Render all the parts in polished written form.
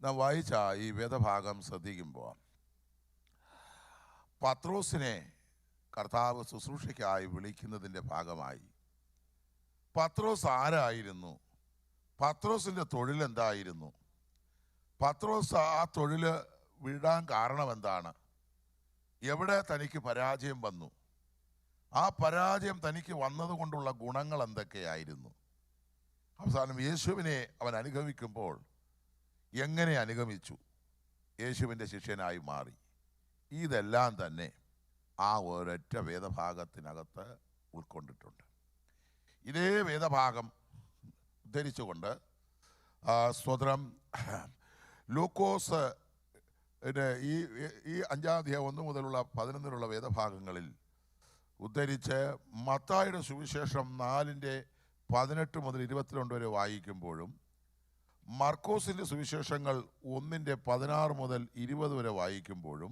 നാം വായിച്ച ഈ വേദഭാഗം ശ്രദ്ധിക്കുമ്പോൾ പത്രോസിനെ കർത്താവ് ശുശ്രൂഷയ്ക്കായി വിളിക്കുന്നതിൻ്റെ ഭാഗമായി പത്രോസ് ആരായിരുന്നു, പത്രോസിൻ്റെ തൊഴിലെന്തായിരുന്നു, പത്രോസ് ആ തൊഴിൽ വിടാൻ കാരണം എന്താണ്, എവിടെ തനിക്ക് പരാജയം വന്നു, ആ പരാജയം തനിക്ക് വന്നതുകൊണ്ടുള്ള ഗുണങ്ങൾ എന്തൊക്കെയായിരുന്നു, അവസാനം യേശുവിനെ അവൻ അനുഗമിക്കുമ്പോൾ എങ്ങനെ അനുഗമിച്ചു, യേശുവിൻ്റെ ശിഷ്യനായി മാറി. ഇതെല്ലാം തന്നെ ആ ഒരൊറ്റ വേദഭാഗത്തിനകത്ത് ഉൾക്കൊണ്ടിട്ടുണ്ട്. ഇതേ വേദഭാഗം ഉദ്ധരിച്ചുകൊണ്ട് സ്വതന്ത്രം ലൂക്കോസ് ഈ 5-ാം അധ്യായം 1 മുതലുള്ള 11 വേദഭാഗങ്ങളിൽ ഉദ്ധരിച്ച് മത്തായിയുടെ സുവിശേഷം 4:18 മുതൽ 22 വരെ വായിക്കുമ്പോഴും മർക്കോസിൻ്റെ സുവിശേഷങ്ങൾ 1:16 മുതൽ 20 വരെ വായിക്കുമ്പോഴും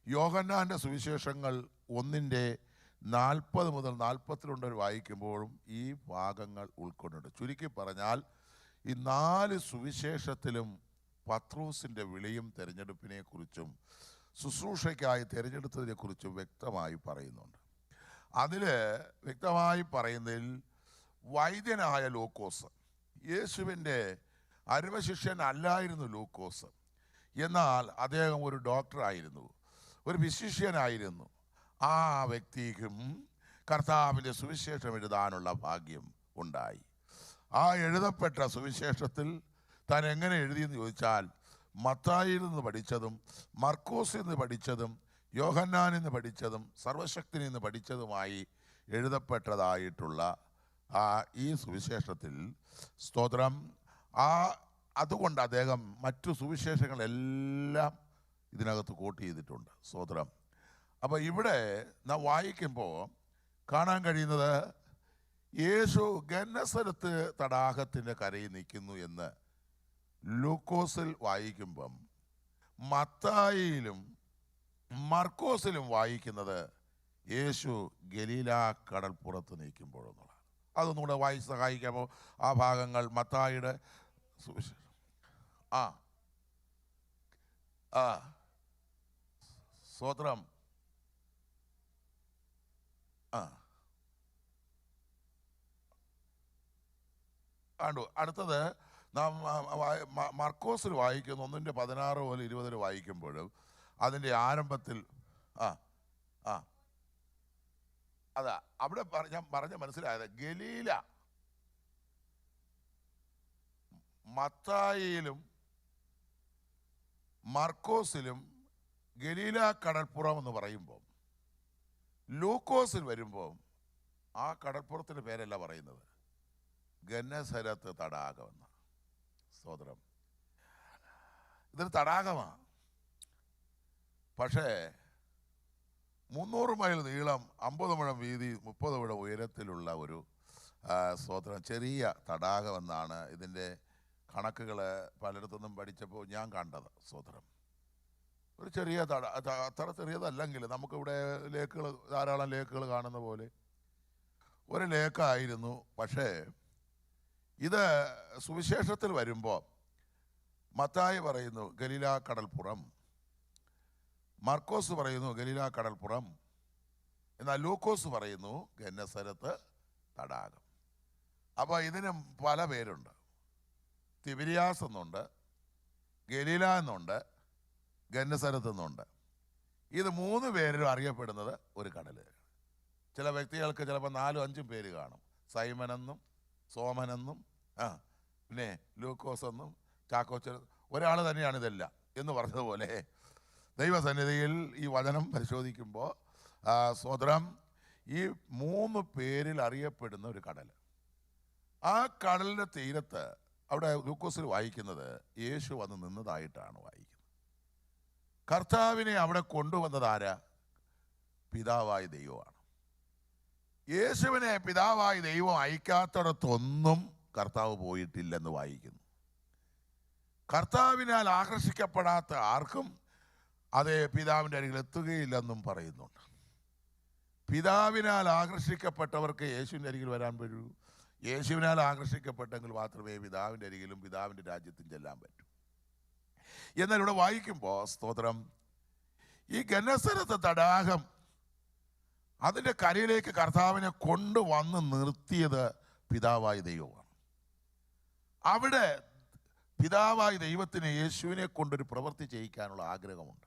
യോഹന്നാൻ്റെ സുവിശേഷങ്ങൾ 1:40 മുതൽ 42 വരെ വായിക്കുമ്പോഴും ഈ ഭാഗങ്ങൾ ഉൾക്കൊണ്ടിട്ടുണ്ട്. ചുരുക്കി പറഞ്ഞാൽ ഈ 4 സുവിശേഷത്തിലും പത്രോസിൻ്റെ വിളിയും തിരഞ്ഞെടുപ്പിനെക്കുറിച്ചും ശുശ്രൂഷയ്ക്കായി തിരഞ്ഞെടുത്തതിനെക്കുറിച്ചും വ്യക്തമായി പറയുന്നുണ്ട്. അതിൽ വ്യക്തമായി പറയുന്നതിൽ വൈദ്യനായ ലൂക്കോസ്, യേശുവിൻ്റെ അരുമശിഷ്യൻ അല്ലായിരുന്നു ലൂക്കോസ്, എന്നാൽ അദ്ദേഹം ഒരു ഡോക്ടറായിരുന്നു, ഒരു ഫിസിഷ്യനായിരുന്നു. ആ വ്യക്തിക്കും കർത്താവിൻ്റെ സുവിശേഷം എഴുതാനുള്ള ഭാഗ്യം ഉണ്ടായി. ആ എഴുതപ്പെട്ട സുവിശേഷത്തിൽ താൻ എങ്ങനെ എഴുതിയെന്ന് ചോദിച്ചാൽ മത്തായിയിൽ നിന്ന് പഠിച്ചതും മർക്കോസിൽ നിന്ന് പഠിച്ചതും യോഹന്നാനിൽ നിന്ന് പഠിച്ചതും സർവശക്തിയിൽ നിന്ന് പഠിച്ചതുമായി എഴുതപ്പെട്ടതായിട്ടുള്ള ഈ സുവിശേഷത്തിൽ സ്തോത്രം അതുകൊണ്ട് അദ്ദേഹം മറ്റു സുവിശേഷങ്ങളെല്ലാം ഇതിനകത്ത് കോട്ട് ചെയ്തിട്ടുണ്ട്. സ്തോത്രം. അപ്പോൾ ഇവിടെ നാം വായിക്കുമ്പോൾ കാണാൻ കഴിയുന്നത് യേശു ഗന്നസരത്ത് തടാകത്തിൻ്റെ കരയിൽ നിൽക്കുന്നു എന്ന് ലൂക്കോസിൽ വായിക്കുമ്പം മത്തായിയിലും മർക്കോസിലും വായിക്കുന്നത് യേശു ഗലീല കടൽപ്പുറത്ത് നിൽക്കുമ്പോഴെന്നുള്ളതാണ്. അതൊന്നുകൂടെ വായിച്ച് സഹായിക്കാമോ ആ ഭാഗങ്ങൾ? മത്തായിയുടെ സുവിശേഷം സ്തോത്രം. അടുത്തത് നാം മർക്കോസിൽ വായിക്കുന്നു 1:16 മുതൽ 20 വായിക്കുമ്പോഴും അതിൻ്റെ ആരംഭത്തിൽ അതാ അവിടെ ഞാൻ പറഞ്ഞ മനസ്സിലായത് ഗലീല, മത്തായിയിലും മർക്കോസിലും ഗലീല കടൽപ്പുറം എന്ന് പറയുമ്പോൾ ലൂക്കോസിൽ വരുമ്പോൾ ആ കടൽപ്പുറത്തിൻ്റെ പേരല്ല പറയുന്നത്, ഗന്നസരത്ത് തടാകമെന്ന്. സ്തോത്രം. ഇതൊരു തടാകമാണ്, പക്ഷേ 300 മൈൽ നീളം, 50 മുഴം വീതി, 30 മുഴം ഉയരത്തിലുള്ള ഒരു സ്തോത്രം ചെറിയ തടാകമെന്നാണ് ഇതിൻ്റെ കണക്കുകൾ പലയിടത്തുനിന്നും പഠിച്ചപ്പോൾ ഞാൻ കണ്ടത്. സ്തോത്രം. ഒരു ചെറിയ അത്ര ചെറിയതല്ലെങ്കിൽ നമുക്കിവിടെ ലേക്കുകൾ, ധാരാളം ലേക്കുകൾ കാണുന്ന പോലെ ഒരു ലേക്കായിരുന്നു. പക്ഷേ ഇത് സുവിശേഷത്തിൽ വരുമ്പോൾ മത്തായി പറയുന്നു ഗലീല കടൽപ്പുറം, മർക്കോസ് പറയുന്നു ഗലീല കടൽപ്പുറം, എന്നാൽ ലൂക്കോസ് പറയുന്നു ഗന്നസരത്ത് തടാകം. അപ്പോൾ ഇതിന് പല പേരുണ്ട്. തിബിരിയാസ് എന്നുണ്ട്, ഗലീല എന്നുണ്ട്, ഗന്നസരത്ത് എന്നുണ്ട്. ഇത് 3 പേരിലും അറിയപ്പെടുന്നത് ഒരു കടൽ. ചില വ്യക്തികൾക്ക് ചിലപ്പോൾ 4-5 പേര് കാണും. സൈമനെന്നും സോമനെന്നും പിന്നെ ലൂക്കോസ് എന്നും ചാക്കോച്ചൻ, ഒരാൾ തന്നെയാണ് ഇതെല്ലാം എന്ന് പറഞ്ഞതുപോലെ ദൈവസന്നിധിയിൽ ഈ വചനം പരിശോധിക്കുമ്പോൾ സ്വതന്ത്രം ഈ 3 പേരിൽ അറിയപ്പെടുന്ന ഒരു കടൽ. ആ കടലിൻ്റെ തീരത്ത് അവിടെ ലൂക്കോസിൽ വായിക്കുന്നത് യേശു വന്ന് നിന്നതായിട്ടാണ് വായിക്കുന്നത്. കർത്താവിനെ അവിടെ കൊണ്ടുവന്നത് ആരാ? പിതാവായ ദൈവമാണ്. യേശുവിനെ പിതാവായ ദൈവം അയക്കാത്തിടത്തൊന്നും കർത്താവ് പോയിട്ടില്ലെന്ന് വായിക്കുന്നു. കർത്താവിനാൽ ആകർഷിക്കപ്പെടാത്ത ആർക്കും അതേ പിതാവിൻ്റെ അരികിൽ എത്തുകയില്ലെന്നും പറയുന്നുണ്ട്. പിതാവിനാൽ ആകർഷിക്കപ്പെട്ടവർക്ക് യേശുവിൻ്റെ അരികിൽ വരാൻ പറ്റൂ. യേശുവിനാൽ ആകർഷിക്കപ്പെട്ടെങ്കിൽ മാത്രമേ പിതാവിൻ്റെ അരികിലും പിതാവിൻ്റെ രാജ്യത്തും ചെല്ലാൻ പറ്റൂ. എന്നാൽ ഇവിടെ വായിക്കുമ്പോൾ സ്തോത്രം, ഈ ഗന്നസരത്ത് തടാകം അതിൻ്റെ കരയിലേക്ക് കർത്താവിനെ കൊണ്ടുവന്ന് നിർത്തിയത് പിതാവായ ദൈവമാണ്. അവിടെ പിതാവായ ദൈവത്തിന് യേശുവിനെ കൊണ്ടൊരു പ്രവൃത്തി ചെയ്യിക്കാനുള്ള ആഗ്രഹമുണ്ട്.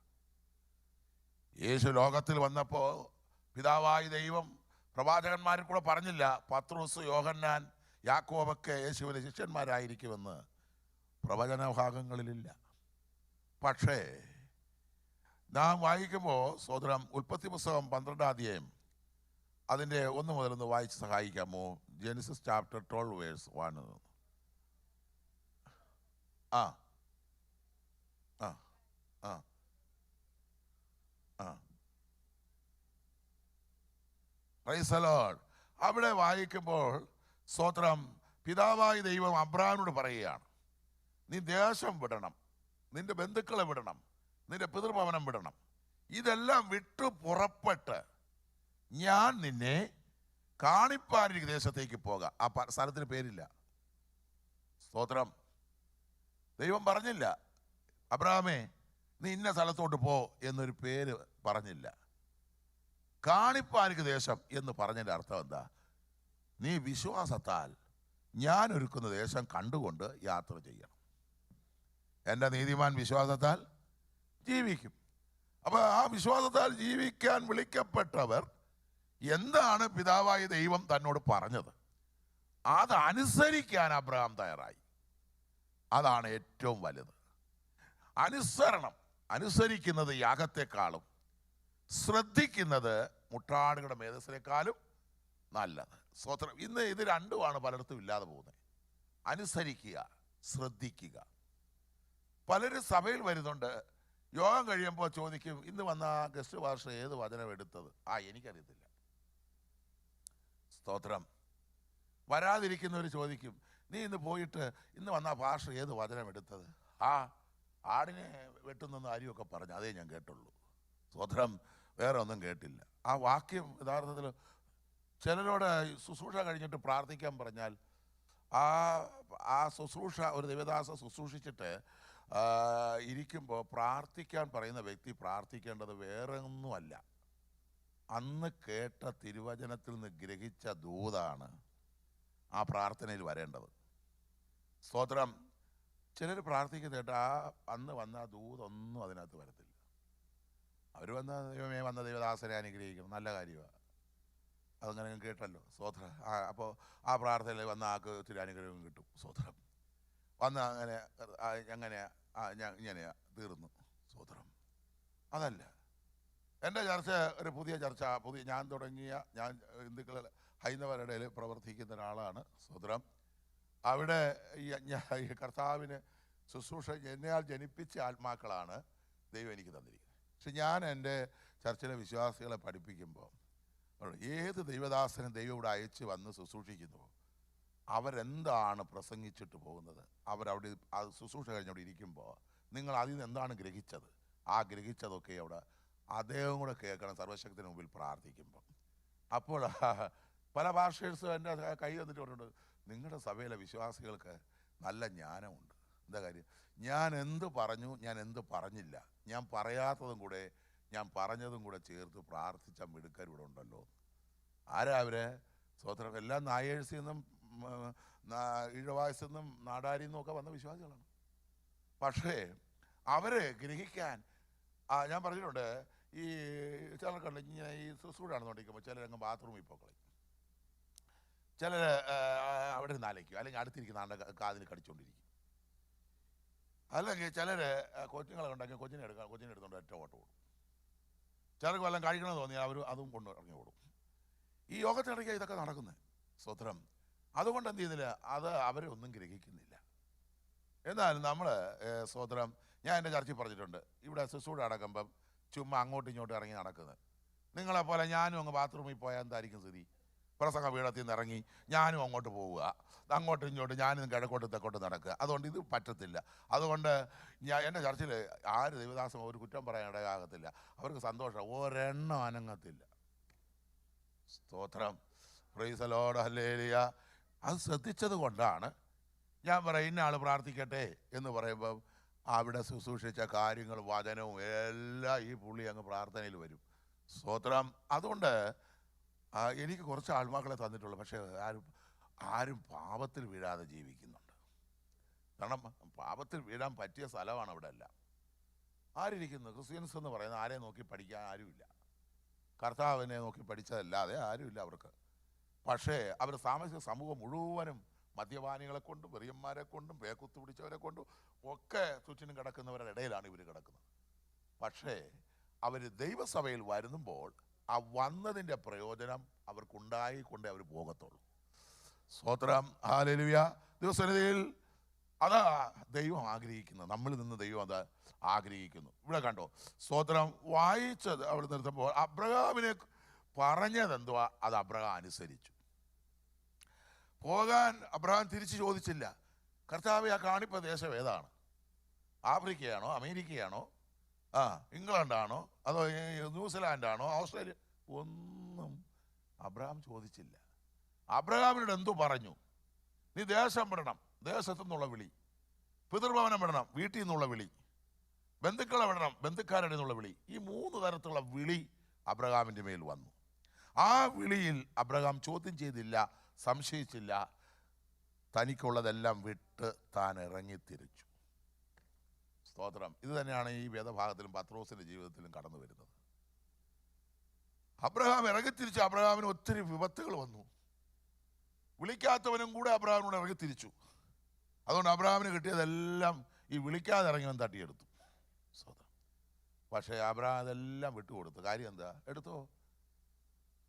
യേശു ലോകത്തിൽ വന്നപ്പോൾ പിതാവായ ദൈവം പ്രവാചകന്മാരിൽ കൂടെ പറഞ്ഞില്ല, പത്രോസ്, യോഹന്നാൻ, യാക്കോബൊക്കെ യേശുവിൻ്റെ ശിഷ്യന്മാരായിരിക്കുമെന്ന് പ്രവചന ഭാഗങ്ങളിലില്ല. പക്ഷേ നാം വായിക്കുമ്പോൾ സോദരം, ഉൽപ്പത്തി പുസ്തകം 12-ാം അധ്യായം അതിൻ്റെ 1 മുതൽ ഒന്ന് വായിച്ച് സഹായിക്കാമോ? Genesis chapter 12 verse 1. ആ ആ ആ ആ പ്രൈസ് ദി ലോർഡ്. അവിടെ വായിക്കുമ്പോൾ സ്തോത്രം, പിതാവായ ദൈവം അബ്രാഹാമിനോട് പറയുകയാണ്, നീ ദേശം വിടണം, നിന്റെ ബന്ധുക്കളെ വിടണം, നിന്റെ പിതൃഭവനം വിടണം, ഇതെല്ലാം വിട്ടു പുറപ്പെട്ട് ഞാൻ നിന്നെ കാണിപ്പാനിരിക്കുന്ന ദേശത്തേക്ക് പോകാം. ആ സ്ഥലത്തിന് പേരില്ല. സ്തോത്രം. ദൈവം പറഞ്ഞില്ല, അബ്രാഹാമേ നീ ഇന്ന സ്ഥലത്തോട്ട് പോ എന്നൊരു പേര് പറഞ്ഞില്ല. കാണിപ്പാനിക്ക് ദേശം എന്ന് പറഞ്ഞതിൻ്റെ അർത്ഥം എന്താ? നീ വിശ്വാസത്താൽ ഞാൻ ഒരുക്കുന്ന ദേശം കണ്ടുകൊണ്ട് യാത്ര ചെയ്യണം. എൻ്റെ നീതിമാൻ വിശ്വാസത്താൽ ജീവിക്കും. അപ്പോൾ ആ വിശ്വാസത്താൽ ജീവിക്കാൻ വിളിക്കപ്പെട്ടവർ എന്താണ് പിതാവായ ദൈവം തന്നോട് പറഞ്ഞത് അതനുസരിക്കാൻ അബ്രഹാം തയ്യാറായി. അതാണ് ഏറ്റവും വലുത്. അനുസരണം. അനുസരിക്കുന്നത് യാഗത്തെക്കാളും ശ്രദ്ധിക്കുന്നത് മുട്ടാടുകളുടെ മേധസ്സിനേക്കാളും നല്ലത്. സ്വത്രം. ഇന്ന് ഇത് രണ്ടുമാണ് പലയിടത്തും ഇല്ലാതെ പോകുന്നത്. അനുസരിക്കുക, ശ്രദ്ധിക്കുക. പലരും സഭയിൽ വരുന്നുണ്ട്, യോഗം കഴിയുമ്പോൾ ചോദിക്കും, ഇന്ന് വന്ന ഗസ്റ്റ് ഭാഷ ഏത് വചനം എടുത്തത്? എനിക്കറിയത്തില്ല. സ്തോത്രം. വരാതിരിക്കുന്നവർ ചോദിക്കും, നീ ഇന്ന് പോയിട്ട് ഇന്ന് വന്ന ഭാഷ ഏത് വചനം എടുത്തത്? ആടിനെ വെട്ടുന്നെന്ന് ആരുമൊക്കെ പറഞ്ഞു, അതേ ഞാൻ കേട്ടുള്ളൂ. സ്തോത്രം. വേറെ ഒന്നും കേട്ടില്ല. ആ വാക്യം യഥാർത്ഥത്തിൽ ചിലരോട് ശുശ്രൂഷ കഴിഞ്ഞിട്ട് പ്രാർത്ഥിക്കാൻ പറഞ്ഞാൽ ആ ശുശ്രൂഷ ഒരു ദൈവദാസ ശുശ്രൂഷിച്ചിട്ട് ഇരിക്കുമ്പോൾ പ്രാർത്ഥിക്കാൻ പറയുന്ന വ്യക്തി പ്രാർത്ഥിക്കേണ്ടത് വേറെ ഒന്നുമല്ല, അന്ന് കേട്ട തിരുവചനത്തിൽ നിന്ന് ഗ്രഹിച്ച ദൂതാണ് ആ പ്രാർത്ഥനയിൽ വരേണ്ടത്. സ്തോത്രം. ചിലർ പ്രാർത്ഥിക്കുന്നതായിട്ട് അന്ന് വന്ന ദൂതൊന്നും അതിനകത്ത് വരത്തില്ല. അവർ വന്ന ദൈവദാസനെ അനുഗ്രഹിക്കണം, നല്ല കാര്യമാണ്, അതങ്ങനെ കേട്ടല്ലോ. സ്തോത്രം. അപ്പോൾ ആ പ്രാർത്ഥനയിൽ വന്ന ആൾക്ക് ഒത്തിരി അനുഗ്രഹം കിട്ടും. സ്തോത്രം. വന്ന് അങ്ങനെ തീർന്നു. സ്തോത്രം. അതല്ല എൻ്റെ ചർച്ച. ഒരു പുതിയ ചർച്ച, ഞാൻ ഹിന്ദുക്കൾ ഹൈന്ദവരുടെ ഇടയിൽ പ്രവർത്തിക്കുന്ന ഒരാളാണ്. സ്തോത്രം. അവിടെ ഈ കർത്താവിന് ശുശ്രൂഷ എന്നെയാൽ ജനിപ്പിച്ച ആത്മാക്കളാണ് ദൈവം എനിക്ക് തന്നിരിക്കുന്നത്. പക്ഷെ ഞാൻ എൻ്റെ ചർച്ചിലെ വിശ്വാസികളെ പഠിപ്പിക്കുമ്പോൾ ഏത് ദൈവദാസനും ദൈവം ഇവിടെ അയച്ച് വന്ന് ശുശ്രൂഷിക്കുന്നു, അവരെന്താണ് പ്രസംഗിച്ചിട്ട് പോകുന്നത്, അവരവിടെ ശുശ്രൂഷ കഴിഞ്ഞവിടെ ഇരിക്കുമ്പോൾ നിങ്ങൾ അതിൽ നിന്ന് എന്താണ് ഗ്രഹിച്ചത്, ആ ഗ്രഹിച്ചതൊക്കെ അവിടെ അദ്ദേഹം കൂടെ കേൾക്കണം സർവശക്തിന് മുമ്പിൽ പ്രാർത്ഥിക്കുമ്പോൾ. അപ്പോൾ പല പാസ്റ്റേഴ്സും എൻ്റെ കൈ തന്നിട്ട് പറഞ്ഞിട്ടുണ്ട്, നിങ്ങളുടെ സഭയിലെ വിശ്വാസികൾക്ക് നല്ല ജ്ഞാനമുണ്ട്. എന്താ കാര്യം? ഞാൻ എന്ത് പറഞ്ഞു, ഞാൻ എന്ത് പറഞ്ഞില്ല, ഞാൻ പറയാത്തതും കൂടെ ഞാൻ പറഞ്ഞതും കൂടെ ചേർത്ത് പ്രാർത്ഥിച്ച മിടുക്കർ ഇവിടെ ഉണ്ടല്ലോ. ആരാ അവര്? സ്വതന്ത്രം. എല്ലാം നായേഴ്സിൽ നിന്നും ഈഴവായസിൽ നിന്നും നാടാരിൽ നിന്നും ഒക്കെ വന്ന വിശ്വാസികളാണ്. പക്ഷേ അവര് ഗ്രഹിക്കാൻ ഞാൻ പറഞ്ഞിട്ടുണ്ട്, ഈ ചിലർക്കുണ്ട് ഇങ്ങനെ ഈ ശുശ്രൂഷാണെന്നുണ്ടെങ്കിൽ ചിലരങ്ങ് ബാത്റൂമിൽ പോക്കളയും, ചിലർ അവിടെ നാലേക്കും, അല്ലെങ്കിൽ അടുത്തിരിക്കുന്ന ആളുടെ കാതിൽ കടിച്ചുകൊണ്ടിരിക്കും, അല്ലെങ്കിൽ ചിലർ കൊച്ചുങ്ങളെ ഉണ്ടാക്കി കൊച്ചിനെ എടുത്തുകൊണ്ട് ഒറ്റ ഓട്ടം ഓടും. ചിലർക്ക് വല്ലതും കഴിക്കണമെന്ന് തോന്നിയാൽ അവർ അതും കൊണ്ട് ഇറങ്ങി ഓടും. ഈ യോഗത്തിനിടയ്ക്ക് ഇതൊക്കെ നടക്കുന്നത്. സ്വത്രം. അതുകൊണ്ട് എന്ത് ചെയ്യുന്നില്ല, അത് അവരെ ഒന്നും ഗ്രഹിക്കുന്നില്ല. എന്നാൽ നമ്മൾ സ്വത്രം, ഞാൻ എൻ്റെ ചർച്ചയിൽ പറഞ്ഞിട്ടുണ്ട്, ഇവിടെ ശുശ്രൂഷ നടക്കുമ്പം ചുമ്മാ അങ്ങോട്ടും ഇങ്ങോട്ടും ഇറങ്ങി നടക്കുന്നത്. നിങ്ങളെപ്പോലെ ഞാനും അങ്ങ് ബാത്റൂമിൽ പോയാൽ എന്തായിരിക്കും സ്ഥിതി? പ്രസംഗ പീഠത്തിൽ നിന്ന് ഇറങ്ങി ഞാനും അങ്ങോട്ട് പോവുക, അങ്ങോട്ടും ഇങ്ങോട്ടും ഞാനും കിഴക്കോട്ട് തെക്കോട്ട് നടക്കുക. അതുകൊണ്ട് ഇത് പറ്റത്തില്ല. അതുകൊണ്ട് എൻ്റെ ചർച്ചയിൽ ആര് ദൈവദാസം ഒരു കുറ്റം പറയാൻ ഇടയാകത്തില്ല. അവർക്ക് സന്തോഷം, ഒരെണ്ണം അനങ്ങത്തില്ല. സ്തോത്രം. Price the Lord. ഹല്ലേലൂയ. അത് ശ്രദ്ധിച്ചത് കൊണ്ടാണ് ഞാൻ പറയും, ഇന്ന ആൾ പ്രാർത്ഥിക്കട്ടെ എന്ന് പറയുമ്പം അവിടെ ശുശ്രൂഷിച്ച കാര്യങ്ങൾ വചനവും എല്ലാം ഈ പുള്ളി അങ്ങ് പ്രാർത്ഥനയിൽ വരും. സ്തോത്രം. അതുകൊണ്ട് എനിക്ക് കുറച്ച് ആത്മാക്കളെ തന്നിട്ടുള്ളൂ. പക്ഷേ ആരും പാപത്തിൽ വീഴാതെ ജീവിക്കുന്നുണ്ട്. കാരണം പാപത്തിൽ വീഴാൻ പറ്റിയ സ്ഥലമാണ് അവിടെ എല്ലാം. ആരിയ്ക്കുന്നു? ക്രിസ്ത്യൻസ് എന്ന് പറയുന്ന ആരെ നോക്കി പഠിക്കാൻ ആരുമില്ല. കർത്താവിനെ നോക്കി പഠിച്ചതല്ലാതെ ആരുമില്ല അവർക്ക്. പക്ഷേ അവർ താമസിച്ച സമൂഹം മുഴുവനും മദ്യപാനികളെ കൊണ്ടും വെറിയന്മാരെ കൊണ്ടും പേക്കുത്തു പിടിച്ചവരെ കൊണ്ടും ഒക്കെ ചുറ്റിനും കിടക്കുന്നവരുടെ ഇടയിലാണ് ഇവർ കിടക്കുന്നത്. പക്ഷേ അവർ ദൈവസഭയിൽ വരുമ്പോൾ ആ വന്നതിൻ്റെ പ്രയോജനം അവർക്കുണ്ടായിക്കൊണ്ടേ അവർ പോകത്തുള്ളൂ. സ്തോത്രം. ഹല്ലേലൂയ. ദിവസനിധിയിൽ അതാ ദൈവം ആഗ്രഹിക്കുന്നത്. നമ്മളിൽ നിന്ന് ദൈവം അത് ആഗ്രഹിക്കുന്നു. ഇവിടെ കണ്ടോ, സ്തോത്രം. വായിച്ചത് അവിടെ നിർത്തുമ്പോൾ അബ്രഹാമിനെ പറഞ്ഞതെന്തുവാ അത് അബ്രഹാം അനുസരിച്ചു. പോകാൻ അബ്രഹാം തിരിച്ചു ചോദിച്ചില്ല, കർത്താവേ ആ കാണിപ്രദേശം ഏതാണ്? ആഫ്രിക്കയാണോ, അമേരിക്കയാണോ, ഇംഗ്ലണ്ടാണോ, അതോ ന്യൂസിലാൻഡാണോ, ഓസ്ട്രേലിയ? ഒന്നും അബ്രഹാം ചോദിച്ചില്ല. അബ്രഹാമിനോട് എന്തു പറഞ്ഞു? നീ ദേശം വിടണം, ദേശത്തു നിന്നുള്ള വിളി. പിതൃഭവനം വിടണം, വീട്ടിൽ നിന്നുള്ള വിളി. ബന്ധുക്കളെ വിടണം, ബന്ധുക്കാരുടെ നിന്നുള്ള വിളി. ഈ 3 തരത്തിലുള്ള വിളി അബ്രഹാമിൻ്റെ മേൽ വന്നു. ആ വിളിയിൽ അബ്രഹാം ചോദ്യം ചെയ്തില്ല, സംശയിച്ചില്ല. തനിക്കുള്ളതെല്ലാം വിട്ട് താൻ ഇറങ്ങിത്തിരിച്ചു. സ്തോത്രം. ഇത് തന്നെയാണ് ഈ വേദഭാഗത്തിലും പത്രോസിന്റെ ജീവിതത്തിലും കടന്നു വരുന്നത്. അബ്രഹാം ഇറങ്ങിത്തിരിച്ചു. അബ്രഹാമിന് ഒത്തിരി വിപത്തുകൾ വന്നു. വിളിക്കാത്തവനും കൂടെ അബ്രഹാമിനോട് ഇറങ്ങിത്തിരിച്ചു. അതുകൊണ്ട് അബ്രഹാമിന് കിട്ടിയതെല്ലാം ഈ വിളിക്കാതെ ഇറങ്ങിയവൻ തട്ടിയെടുത്തു. പക്ഷേ അബ്രഹാം അതെല്ലാം വിട്ടുകൊടുത്തു. കാര്യം എന്താ? എടുത്തോ,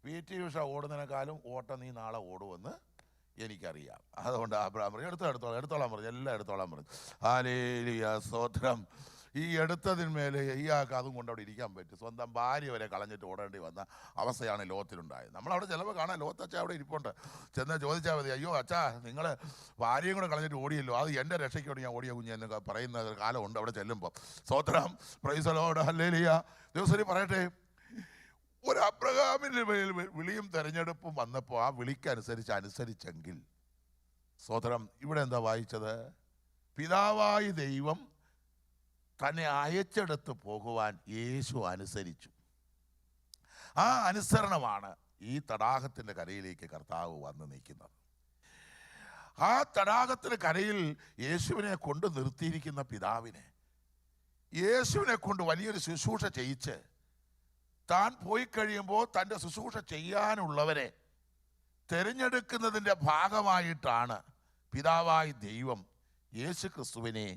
PT ഉഷ ഓടുന്നതിനേക്കാളും ഓട്ടം നീ നാളെ ഓടുമെന്ന് എനിക്കറിയാം. അതുകൊണ്ട് അബ്രഹാം പറഞ്ഞു എടുത്തോളാൻ പറഞ്ഞു, എല്ലാം എടുത്തോളാൻ പറഞ്ഞു. ഹല്ലേലൂയ. സ്തോത്രം. ഈ എടുത്തതിന്മേൽ ഇയാൾക്ക് അതും കൊണ്ട് അവിടെ ഇരിക്കാൻ പറ്റും. സ്വന്തം ഭാര്യ വരെ കളഞ്ഞിട്ട് ഓടേണ്ടി വന്ന അവസ്ഥയാണ് ലോകത്തിലുണ്ടായത്. നമ്മളവിടെ ചിലപ്പോൾ കാണാൻ ലോകത്തച്ഛ അവിടെ ഇരിപ്പുണ്ട്. ചെന്ന് ചോദിച്ചാൽ മതി, അയ്യോ അച്ഛാ നിങ്ങൾ ഭാര്യയും കൂടെ കളഞ്ഞിട്ട് ഓടിയല്ലോ, അത് എൻ്റെ രക്ഷയ്ക്കോട് ഞാൻ ഓടിയ കുഞ്ഞ് എന്നൊക്കെ പറയുന്ന കാലമുണ്ട് അവിടെ ചെല്ലുമ്പോൾ. സ്തോത്രം. Price the Lord. ഹല്ലേലൂയ. ദിവസം പറയട്ടെ, ഒരു അബ്രഹാമിൻ്റെ മേൽ വിളിയും തെരഞ്ഞെടുപ്പും വന്നപ്പോൾ ആ അനുസരിച്ചെങ്കിൽ, സ്തോത്രം, ഇവിടെ എന്താ വായിച്ചത്? പിതാവായ ദൈവം തന്നെ അയച്ചെടുത്ത് പോകുവാൻ യേശു അനുസരിച്ചു. ആ അനുസരണമാണ് ഈ തടാകത്തിൻ്റെ കരയിലേക്ക് കർത്താവ് വന്ന് നിൽക്കുന്നത്. ആ തടാകത്തിൻ്റെ കരയിൽ യേശുവിനെ കൊണ്ട് നിർത്തിയിരിക്കുന്ന പിതാവിനെ, യേശുവിനെ കൊണ്ട് വലിയൊരു ശുശ്രൂഷ ചെയ്യിച്ച് താൻ പോയി കഴിയുമ്പോൾ തൻ്റെ ശുശ്രൂഷ ചെയ്യാനുള്ളവരെ തിരഞ്ഞെടുക്കുന്നതിൻ്റെ ഭാഗമായിട്ടാണ് പിതാവായ ദൈവം യേശു ക്രിസ്തുവിനെ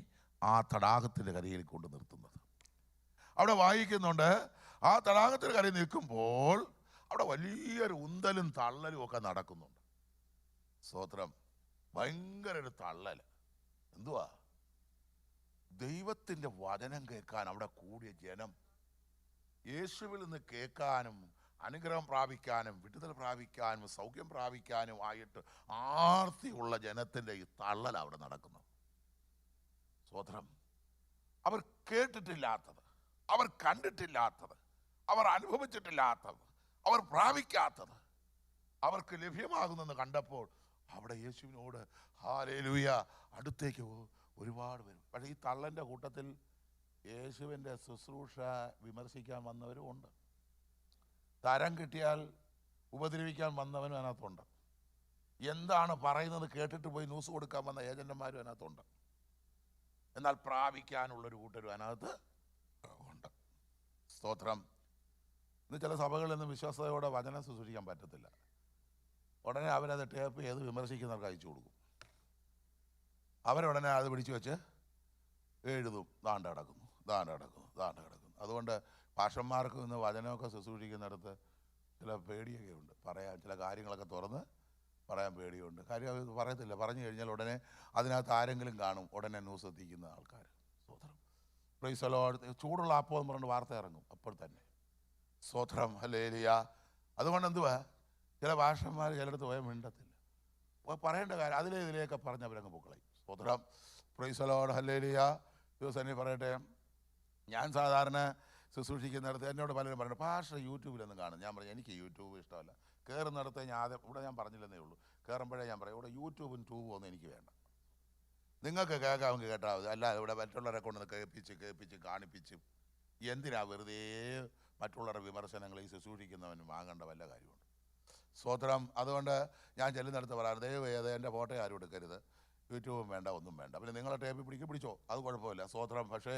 ആ തടാകത്തിൻ്റെ കരയിൽ കൊണ്ട് നിർത്തുന്നത്. അവിടെ വായിക്കുന്നുണ്ട്, ആ തടാകത്തിൻ്റെ കരയിൽ നിൽക്കുമ്പോൾ അവിടെ വലിയൊരു ഉന്തലും തള്ളലും ഒക്കെ നടക്കുന്നുണ്ട്. സ്തോത്രം. ഭയങ്കര ഒരു തള്ളൽ. എന്തുവാ? ദൈവത്തിൻ്റെ വചനം കേൾക്കാൻ അവിടെ കൂടിയ ജനം, യേശുവിൽ നിന്ന് കേൾക്കാനും അനുഗ്രഹം പ്രാപിക്കാനും വിടുതൽ പ്രാപിക്കാനും സൗഖ്യം പ്രാപിക്കാനും ആയിട്ട് ആർത്തിയുള്ള ജനത്തിൻ്റെ ഈ തള്ളൽ അവിടെ നടക്കുന്നു. സ്തോത്രം. അവർ കേട്ടിട്ടില്ലാത്തത്, അവർ കണ്ടിട്ടില്ലാത്തത്, അവർ അനുഭവിച്ചിട്ടില്ലാത്തത്, അവർ പ്രാപിക്കാത്തത് അവർക്ക് ലഭ്യമാകുന്നെന്ന് കണ്ടപ്പോൾ അവിടെ യേശുവിനോട് ഹല്ലേലൂയ അടുത്തേക്ക് ഒരുപാട് പേര്. പക്ഷേ ഈ തള്ളൻ്റെ കൂട്ടത്തിൽ യേശുവിൻ്റെ ശുശ്രൂഷ വിമർശിക്കാൻ വന്നവരും ഉണ്ട്. തരം കിട്ടിയാൽ ഉപദ്രവിക്കാൻ വന്നവനും അതിനകത്തുണ്ട്. എന്താണ് പറയുന്നത് കേട്ടിട്ട് പോയി ന്യൂസ് കൊടുക്കാൻ വന്ന ഏജന്റുമാരും അതിനകത്തുണ്ട്. എന്നാൽ പ്രാപിക്കാനുള്ളൊരു കൂട്ടരും അതിനകത്ത് ഉണ്ട്. സ്തോത്രം. ഇന്ന് ചില സഭകളിൽ നിന്ന് വിശ്വാസതയോടെ വചനം ശുശ്രൂഷിക്കാൻ പറ്റത്തില്ല. ഉടനെ അവരത് ടേപ്പ് ചെയ്ത് വിമർശിക്കുന്നവർക്ക് അയച്ചു കൊടുക്കും. അവരുടനെ അത് പിടിച്ചു വെച്ച് എഴുതും, ദാണ്ട് കിടക്കുന്നു. അതുകൊണ്ട് പാഷന്മാർക്ക് ഇന്ന് വചനമൊക്കെ ശുശ്രൂഷിക്കുന്നിടത്ത് ചില പേടിയൊക്കെ ഉണ്ട്. പറയാൻ ചില കാര്യങ്ങളൊക്കെ തുറന്ന് പറയാൻ പേടിയുണ്ട്. കാര്യം അത് പറയത്തില്ല. പറഞ്ഞു കഴിഞ്ഞാൽ ഉടനെ അതിനകത്ത് ആരെങ്കിലും കാണും, ഉടനെ ന്യൂസ് എത്തിക്കുന്ന ആൾക്കാർ. സ്തോത്രം. Price the Lord. ചൂടുള്ള അപ്പം എന്ന് പറഞ്ഞിട്ട് വാർത്ത ഇറങ്ങും അപ്പോൾ തന്നെ. സ്തോത്രം. ഹല്ലേലൂയ. അതുകൊണ്ട് എന്തുവാ, ചില ഭാഷന്മാർ ചിലയിടത്ത് പോയാൽ മിണ്ടത്തില്ല. പറയേണ്ട കാര്യം ഇതിലേക്ക് പറഞ്ഞവരങ്ങ് പൊക്കളയും. സ്തോത്രം. Price the Lord. ഹല്ലേലൂയ. ദിവസം പറയട്ടെ, ഞാൻ സാധാരണ ശുശ്രൂഷിക്കുന്നിടത്ത് എന്നോട് പലരും പറയുന്നത് ഭാഷ യൂട്യൂബിലൊന്നും കാണും. ഞാൻ പറഞ്ഞു എനിക്ക് യൂട്യൂബ് ഇഷ്ടമല്ല. കയറുന്നിടത്ത് ഞാൻ ഇവിടെ ഞാൻ പറഞ്ഞില്ലെന്നേ ഉള്ളൂ. കയറുമ്പോഴേ ഞാൻ പറയും ഇവിടെ യൂട്യൂബും ട്യൂബും ഒന്നും എനിക്ക് വേണ്ട. നിങ്ങൾക്ക് കേൾക്കാമെങ്കിൽ കേട്ടാൽ മതി, അല്ലാതെ ഇവിടെ മറ്റുള്ളവരെ കൊണ്ടുവന്ന് കേൾപ്പിച്ച് കാണിപ്പിച്ചും എന്തിനാ വെറുതെ മറ്റുള്ളവരുടെ വിമർശനങ്ങൾ ഈ ശുശ്രൂഷിക്കുന്നവന് വാങ്ങേണ്ട വല്ല കാര്യമുണ്ട്? സ്തോത്രം. അതുകൊണ്ട് ഞാൻ ചെല്ലുന്നിടത്ത് പറയാറ്, ദയവ് ചെയ്ത് എൻ്റെ ഫോട്ടോ ആരും എടുക്കരുത്, യൂട്യൂബും വേണ്ട, ഒന്നും വേണ്ട. പിന്നെ നിങ്ങളെ ടേപ്പിൽ പിടിച്ചോ, അത് കുഴപ്പമില്ല. സ്തോത്രം. പക്ഷേ